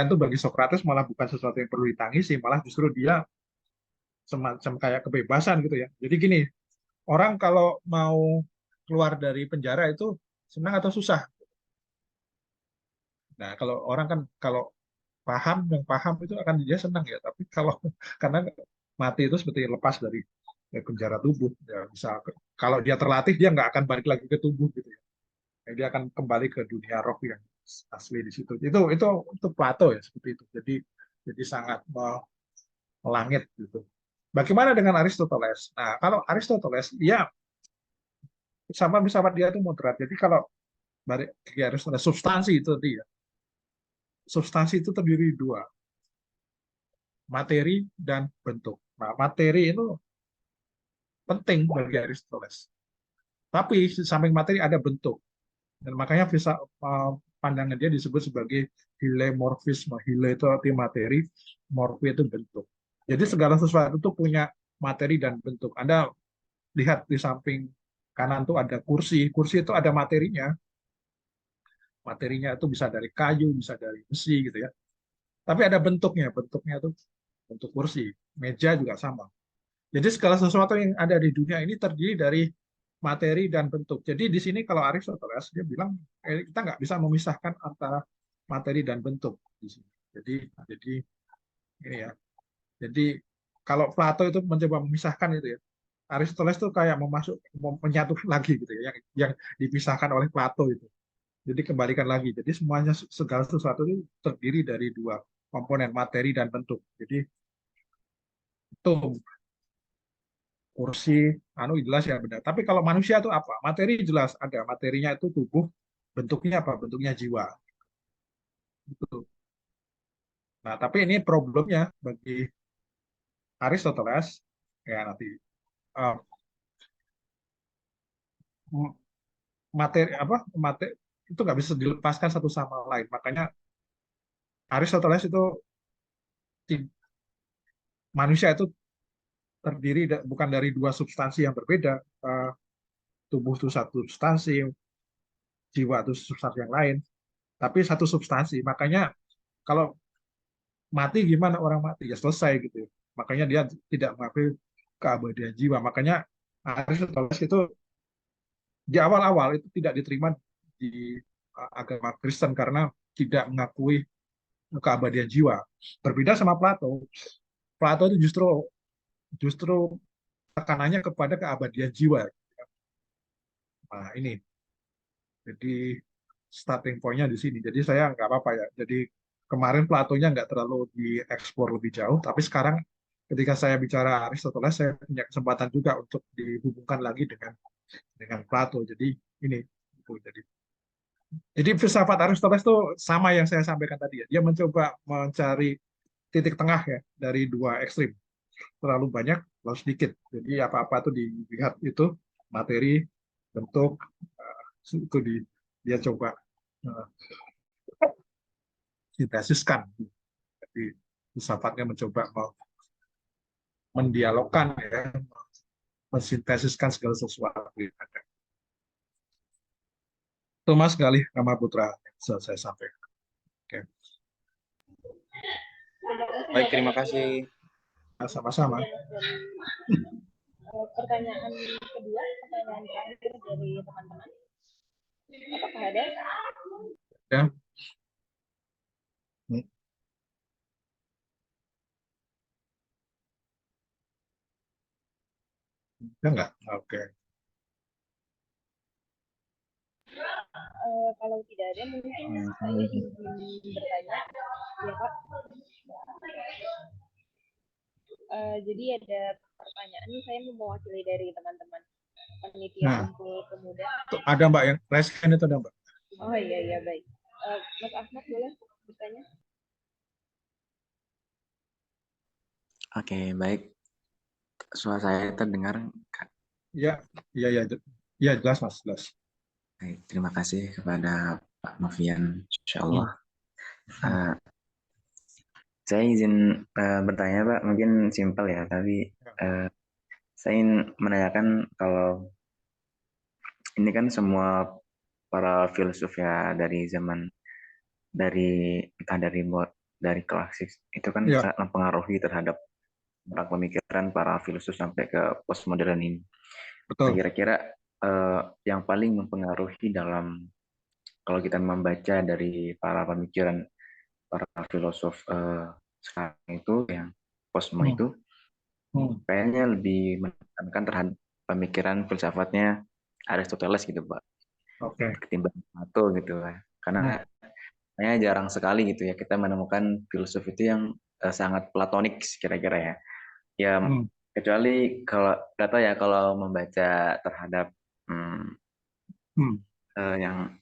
tuh bagi Socrates malah bukan sesuatu yang perlu ditangisi, malah justru dia semacam kayak kebebasan gitu ya. Jadi gini, orang kalau mau keluar dari penjara itu senang atau susah? Nah, kalau orang kan kalau yang paham itu akan dia senang ya, tapi kalau karena mati itu seperti lepas dari penjara tubuh ya, bisa kalau dia terlatih dia nggak akan balik lagi ke tubuh gitu ya. Dia akan kembali ke dunia roh yang asli di situ. Itu Plato ya, seperti itu. Jadi sangat melangit gitu. Bagaimana dengan Aristoteles? Nah, kalau Aristoteles dia sama dia itu moderat. Jadi kalau dari Aristoteles substansi itu dia substansi itu terdiri dua, materi dan bentuk. Nah, materi itu penting bagi Aristoteles. Tapi di samping materi ada bentuk. Dan makanya pandangan dia disebut sebagai hilemorfisme. Hile itu arti materi, morfi itu bentuk. Jadi segala sesuatu itu punya materi dan bentuk. Anda lihat di samping kanan tuh ada kursi. Kursi itu ada materinya. Materinya itu bisa dari kayu, bisa dari besi gitu ya. Tapi ada bentuknya. Bentuknya itu bentuk kursi. Meja juga sama. Jadi segala sesuatu yang ada di dunia ini terdiri dari materi dan bentuk. Jadi di sini kalau Aristoteles dia bilang kita nggak bisa memisahkan antara materi dan bentuk di sini. Jadi ini ya. Jadi kalau Plato itu mencoba memisahkan itu ya, Aristoteles itu kayak menyatukan lagi gitu ya, yang dipisahkan oleh Plato itu. Jadi kembalikan lagi. Jadi semuanya segala sesuatu itu terdiri dari dua komponen, materi dan bentuk. Jadi itu kursi, jelas ya benar. Tapi kalau manusia itu apa? Materi jelas ada. Materinya itu tubuh, bentuknya apa? Bentuknya jiwa. Itu. Nah, tapi ini problemnya bagi Aristoteles ya nanti uh, materi apa? Materi itu nggak bisa dilepaskan satu sama lain. Makanya Aristoteles itu manusia itu terdiri bukan dari dua substansi yang berbeda. Tubuh itu satu substansi, jiwa itu substansi yang lain, tapi satu substansi. Makanya kalau mati gimana orang mati? Ya selesai gitu. Makanya dia tidak mengakui keabadian jiwa. Makanya Aristoteles itu di awal-awal itu tidak diterima di agama Kristen karena tidak mengakui keabadian jiwa. Berbeda sama Plato. Plato itu justru tekanannya kepada keabadian jiwa. Nah, ini. Jadi starting point-nya di sini. Jadi saya nggak apa-apa ya. Jadi kemarin Platonya nggak terlalu dieksplor lebih jauh, tapi sekarang ketika saya bicara Aristoteles, saya punya kesempatan juga untuk dihubungkan lagi dengan Plato. Jadi ini, jadi filsafat Aristoteles itu sama yang saya sampaikan tadi ya. Dia mencoba mencari titik tengah ya dari dua ekstrim, terlalu banyak, terlalu sedikit. Jadi apa-apa itu dilihat itu materi, bentuk, itu dia coba uh, sintesiskan. Jadi filsafatnya mencoba mendialogkan ya, mensintesiskan segala sesuatu yang ada. Itu Mas Galih Rama Putra yang bisa saya sampaikan. Oke. Baik, terima kasih. Sama-sama. Pertanyaan kedua, pertanyaan terakhir dari teman-teman. Apakah ada? Ya. Ya enggak? Oke. Kalau tidak ada, mungkin saya ingin bertanya, ya Pak. Jadi ada pertanyaan, saya mewakili dari teman-teman panitia kumpul pemuda. Ada Mbak yang raise hand itu ada Mbak? Oh iya baik. Mas Ahmad boleh bertanya? Oke, baik. Suara saya terdengar? Ya, jelas Mas, jelas. Baik, terima kasih kepada Pak Novian, insya Allah. Saya izin bertanya Pak, mungkin simpel ya, tapi saya ingin menanyakan kalau ini kan semua para filsuf ya dari zaman entah dari klasik itu kan sangat mempengaruhi terhadap pemikiran para filsuf sampai ke postmodern ini. Betul. Kira-kira yang paling mempengaruhi dalam kalau kita membaca dari para pemikiran para filosof sekarang itu yang postmo itu kayaknya lebih menekankan terhadap pemikiran filsafatnya Aristoteles gitu Pak. Ketimbang Plato gitu lah. Karena kayaknya jarang sekali gitu ya kita menemukan filosof itu yang sangat platonik kira-kira ya. Ya kecuali kalau data ya kalau membaca terhadap yang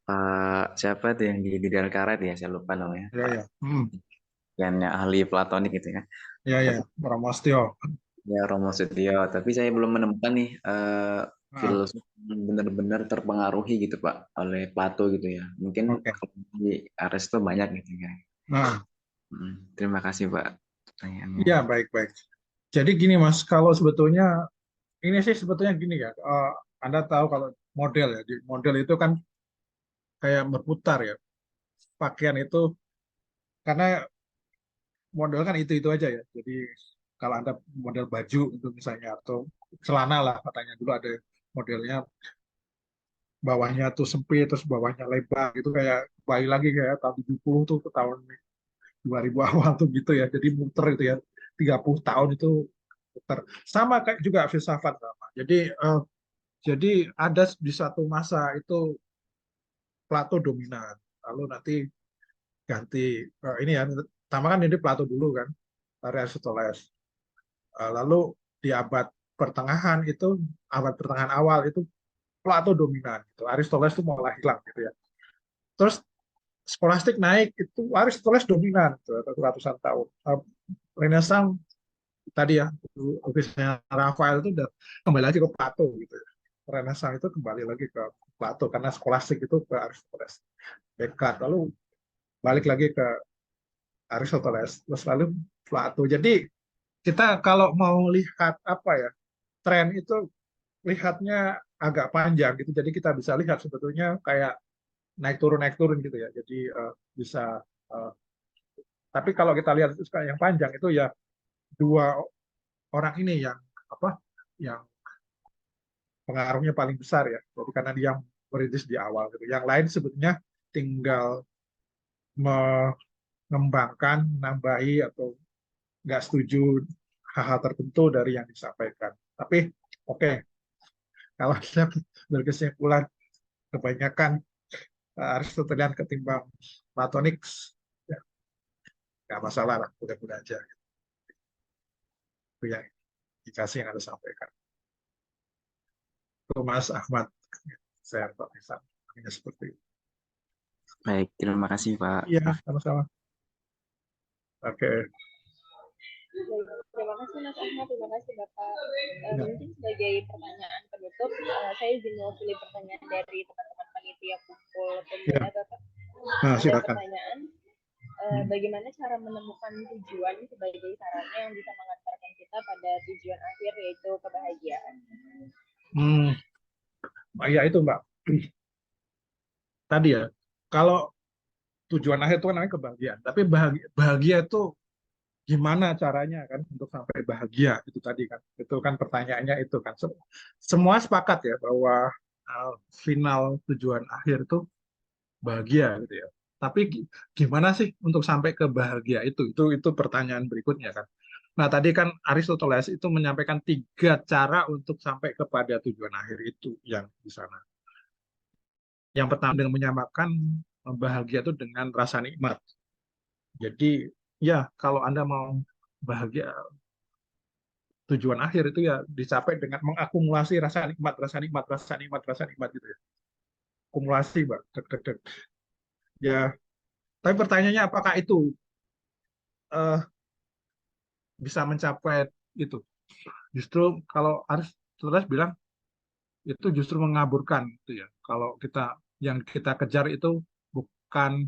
Pak siapa tuh yang di daerah karet ya, saya lupa namanya, Ya, Pak ya. yang ahli platonik gitu ya. Ya, ya. Tapi Pramastio. ya Romo Setio, tapi saya belum menemukan nih Nah, filsuf yang benar-benar terpengaruhi gitu Pak oleh Plato gitu ya. Mungkin oke. kalau di Aristo banyak gitu ya. Nah, Terima kasih Pak pertanyaannya. iya, baik-baik. Jadi gini Mas, kalau sebetulnya ini sih sebetulnya gini ya. Anda tahu kalau model ya, di model itu kan kayak berputar ya. Pakaian itu karena model kan itu aja ya. Jadi kalau Anda model baju itu misalnya atau celana lah katanya dulu ada modelnya bawahnya tuh sempit terus bawahnya lebar gitu kayak kembali lagi kayak tahun 70 tuh ke tahun 2000 awal tuh gitu ya. Jadi muter itu ya. 30 tahun itu muter. Sama kayak juga filsafat sama. Jadi ada di satu masa itu Plato dominan. Lalu nanti ganti ini ya, pertama kan ini Plato dulu kan, dari Aristoteles. Lalu di abad pertengahan awal itu Plato dominan. Gitu. Aristoteles itu malah hilang gitu ya. Terus skolastik naik itu Aristoteles dominan gitu, ratusan tahun. Renaissance tadi ya, lukisnya Rafael itu udah kembali lagi ke Plato gitu ya. Renaissance itu kembali lagi ke Plato karena skolastik itu ke Aristoteles. Descartes lalu balik lagi ke Aristoteles terus lalu Plato. Jadi kita kalau mau lihat apa ya tren itu lihatnya agak panjang gitu. Jadi kita bisa lihat sebetulnya kayak naik turun gitu ya. Jadi bisa tapi kalau kita lihat itu yang panjang itu ya dua orang ini yang apa yang pengaruhnya paling besar ya. Jadi karena dia yang merintis di awal gitu. Yang lain sebetulnya tinggal mengembangkan, menambahi atau nggak setuju hal-hal tertentu dari yang disampaikan. Tapi oke, okay, kalau saya berkesimpulan kebanyakan Aristotelian ketimbang Platonik, ya nggak masalah lah, mudah-mudahan aja. Itu yang indikasi yang Anda sampaikan. Itu Mas Ahmad, saya bisa seperti itu. Baik, terima kasih Pak. Iya, sama-sama. Oke. Terima kasih Mas Ahmad, terima kasih Bapak. Ya. Mungkin sebagai pertanyaan penutup, saya izin mewakili pertanyaan dari teman-teman panitia kumpul pembina Ya. Bapak. Nah, Ada silakan. pertanyaan, bagaimana cara menemukan tujuan sebagai sarana yang bisa mengantarkan kita pada tujuan akhir yaitu kebahagiaan? Ya itu Mbak. Tadi ya, kalau tujuan akhir itu kan namanya kebahagiaan. Tapi bahagia itu gimana caranya kan untuk sampai bahagia itu tadi kan. Itu kan pertanyaannya itu kan. Semua sepakat ya bahwa final tujuan akhir itu bahagia gitu ya. Tapi gimana sih untuk sampai ke bahagia itu? Itu pertanyaan berikutnya kan. Nah, tadi kan Aristoteles itu menyampaikan 3 cara untuk sampai kepada tujuan akhir itu yang di sana. Yang pertama dengan menyamakan bahagia itu dengan rasa nikmat. Jadi ya kalau Anda mau bahagia tujuan akhir itu ya dicapai dengan mengakumulasi rasa nikmat, rasa nikmat, rasa nikmat, rasa nikmat gitu ya. Akumulasi, Mbak. Dek, dek, dek. Ya, tapi pertanyaannya apakah itu bisa mencapai itu? Justru kalau Aristoteles bilang itu justru mengaburkan gitu ya. Kalau yang kita kejar itu bukan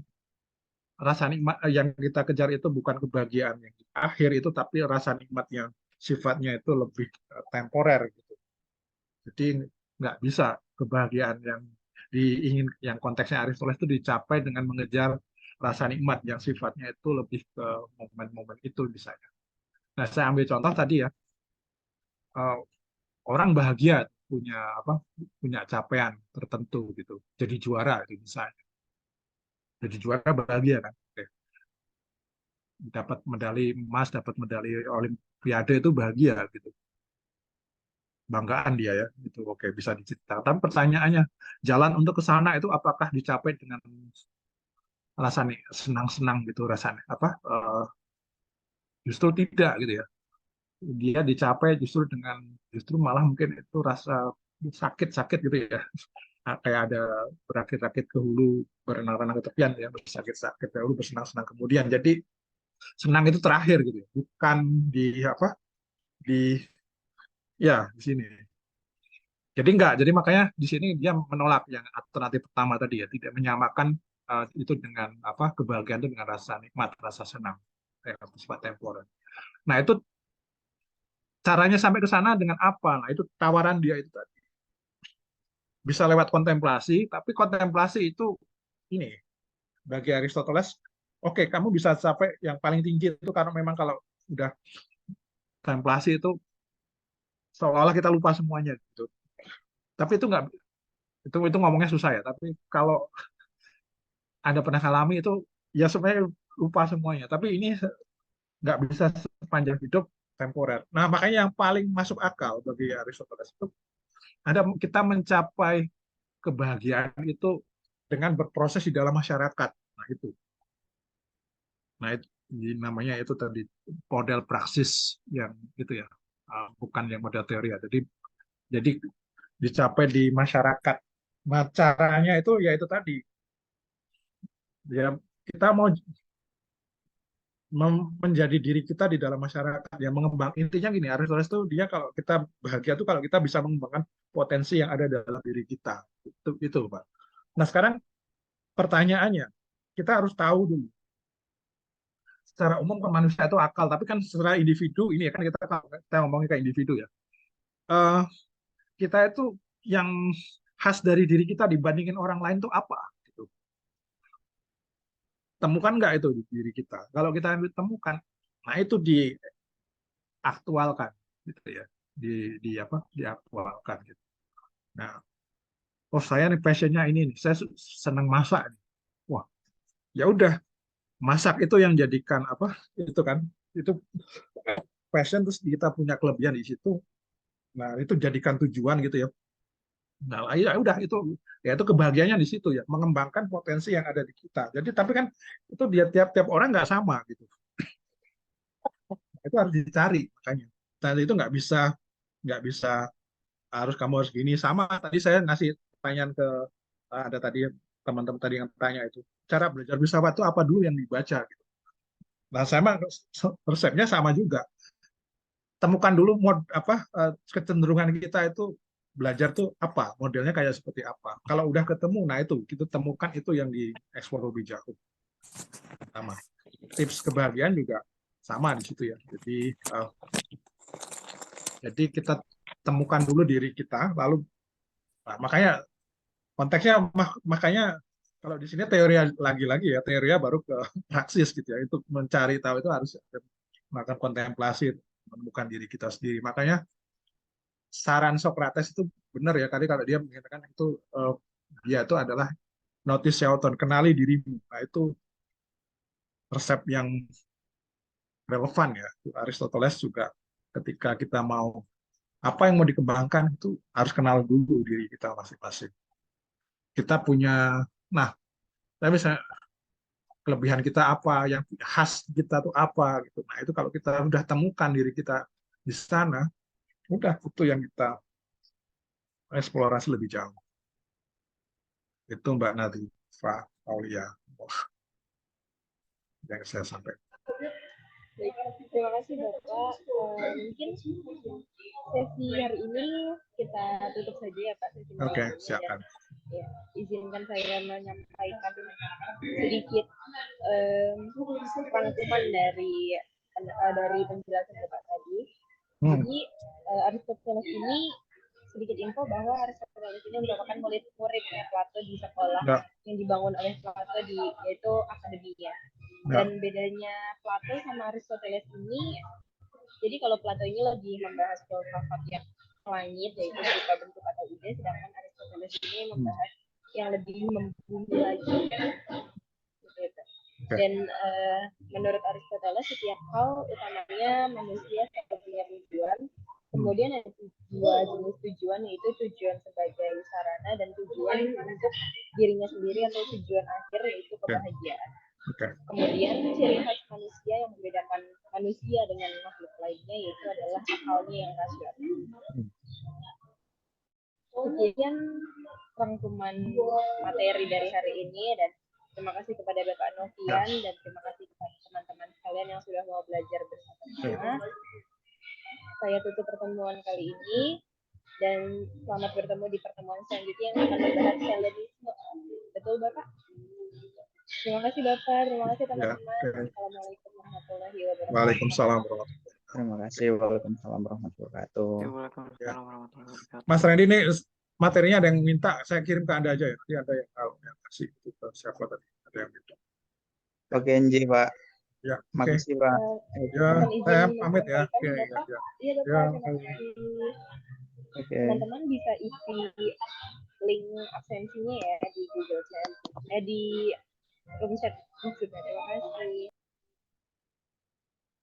rasa nikmat yang kita kejar itu bukan kebahagiaan yang akhir itu tapi rasa nikmat yang sifatnya itu lebih temporer gitu. Jadi nggak bisa kebahagiaan yang konteksnya Aristoteles itu dicapai dengan mengejar rasa nikmat yang sifatnya itu lebih ke momen-momen itu misalnya. Nah, saya ambil contoh tadi ya, uh, orang bahagia punya capaian tertentu gitu, jadi juara gitu misalnya, jadi juara bahagia kan. Oke. Dapat medali emas, dapat medali Olimpiade itu bahagia gitu, banggaan dia ya itu oke bisa diceritakan. Tapi pertanyaannya jalan untuk ke sana itu apakah dicapai dengan rasanya senang-senang gitu rasanya justru tidak gitu ya, dia dicapai justru malah mungkin itu rasa sakit-sakit gitu ya, kayak ada berakit-rakit ke hulu, berenang-renang ke tepian, ya bersakit-sakit ke hulu, bersenang-senang kemudian. Jadi senang itu terakhir gitu, ya. Bukan di apa di ya di sini. Jadi enggak, jadi makanya di sini dia menolak yang alternatif pertama tadi ya, tidak menyamakan itu dengan apa kebahagiaan itu dengan rasa nikmat, rasa senang, bersifat temporer. Nah itu caranya sampai ke sana dengan apa? Nah itu tawaran dia itu tadi. Bisa lewat kontemplasi, tapi kontemplasi itu ini bagi Aristoteles, oke, kamu bisa sampai yang paling tinggi itu karena memang kalau udah kontemplasi itu seolah-olah kita lupa semuanya gitu. Tapi itu nggak itu ngomongnya susah ya. Tapi kalau Anda pernah alami itu ya sebenarnya lupa semuanya. Tapi ini nggak bisa sepanjang hidup temporer. Nah makanya yang paling masuk akal bagi Aristoteles itu ada kita mencapai kebahagiaan itu dengan berproses di dalam masyarakat. Nah itu. Nah, itu namanya itu tadi model praksis yang itu ya, bukan yang model teori ya. Jadi dicapai di masyarakat. Nah, caranya itu ya itu tadi. Ya kita mau menjadi diri kita di dalam masyarakat yang mengembang intinya gini Aristoteles itu dia kalau kita bahagia itu kalau kita bisa mengembangkan potensi yang ada dalam diri kita itu Pak. Nah sekarang pertanyaannya kita harus tahu dulu secara umum kan manusia itu akal, tapi kan secara individu ini ya kan kita ngomongin kayak individu ya. Eh, kita itu yang khas dari diri kita dibandingin orang lain itu apa? Gitu. Temukan nggak itu di diri kita? Kalau kita temukan, nah itu diaktualkan, gitu ya, di apa? Diaktualkan. Gitu. Nah, oh saya nih passionnya ini nih, saya senang masak. Wah, ya udah masak itu yang jadikan apa? Itu kan, itu passion terus kita punya kelebihan di situ. Nah, itu jadikan tujuan gitu ya. Nah, ya udah itu ya itu kebahagiaannya di situ ya, mengembangkan potensi yang ada di kita. Jadi tapi kan itu dia tiap-tiap orang nggak sama gitu. Itu harus dicari makanya. Dan itu nggak bisa harus kamu harus gini sama. Tadi saya ngasih pertanyaan ke ada tadi teman-teman tadi yang tanya itu cara belajar filsafat itu apa dulu yang dibaca gitu. Nah, sama resepnya sama juga. Temukan dulu kecenderungan kita itu belajar tuh apa, modelnya kayak seperti apa. Kalau udah ketemu, nah itu kita temukan itu yang dieksplor lebih jauh. Sama. Tips kebahagiaan juga sama di situ ya. Jadi kita temukan dulu diri kita, lalu nah, makanya konteksnya makanya kalau di sini teori lagi-lagi ya teorinya baru ke praksis gitu ya. Itu mencari tahu itu harus melakukan kontemplasi, menemukan diri kita sendiri. Makanya saran Socrates itu benar ya kali kalau dia mengatakan itu dia itu adalah notice auton, kenali dirimu. Nah itu resep yang relevan ya. Aristoteles juga ketika kita mau apa yang mau dikembangkan itu harus kenal dulu diri kita masing-masing. Kita punya, nah, tapi kelebihan kita apa, yang khas kita tuh apa gitu. Nah itu kalau kita udah temukan diri kita di sana, udah itu yang kita eksplorasi lebih jauh. Itu Mbak Nadifa Aulia yang saya sampaikan. Baik, terima kasih Bapak. Mungkin sesi hari ini kita tutup saja ya Pak. Oke, silakan. Ya, izinkan saya menyampaikan sedikit rangkuman dari penjelasan Bapak tadi. Jadi Aristoteles ini sedikit info bahwa Aristoteles ini merupakan muridnya Plato di sekolah yang dibangun oleh Plato yaitu akademinya. Dan bedanya Plato sama Aristoteles ini, jadi kalau Plato ini lagi membahas filsafat yang langit yaitu berupa bentuk atau ide, sedangkan Aristoteles ini membahas yang lebih membumi lagi. Gitu. Dan menurut Aristoteles setiap hal utamanya manusia selalu punya tujuan. Kemudian ada dua jenis tujuan, yaitu tujuan sebagai sarana dan tujuan untuk dirinya sendiri atau tujuan akhir yaitu kebahagiaan. Kemudian ciri khas manusia yang membedakan manusia dengan makhluk lainnya yaitu adalah akalnya yang rasional. Kemudian rangkuman materi dari hari ini, dan terima kasih kepada Bapak Novian dan terima kasih kepada teman-teman sekalian yang sudah mau belajar bersama-sama. Saya tutup pertemuan kali ini dan selamat bertemu di pertemuan selanjutnya yang akan membahas Hellenisme. Betul Bapak? Terima kasih Bapak, terima kasih teman-teman. Assalamualaikum warahmatullahi wabarakatuh. Waalaikumsalam warahmatullahi wabarakatuh. Terima kasih. Waalaikumsalam warahmatullahi wabarakatuh. Waalaikumsalam warahmatullahi wabarakatuh. Mas Randy, ini materinya ada yang minta, saya kirim ke Anda aja ya. Nanti ada yang tahu yang kasih itu ke siapa tadi, ada yang minta. Oke, Nji, Pak. Ya, oke. Makasih, Pak. Ya, Mohon izin saya pamit ya. menyampaikan, Oke, Bapak. ya. Iya Bapak, Ya, terima kasih. Oke. Teman-teman bisa isi link absensinya ya di Google Chat, di room chat maksudnya. Terima kasih.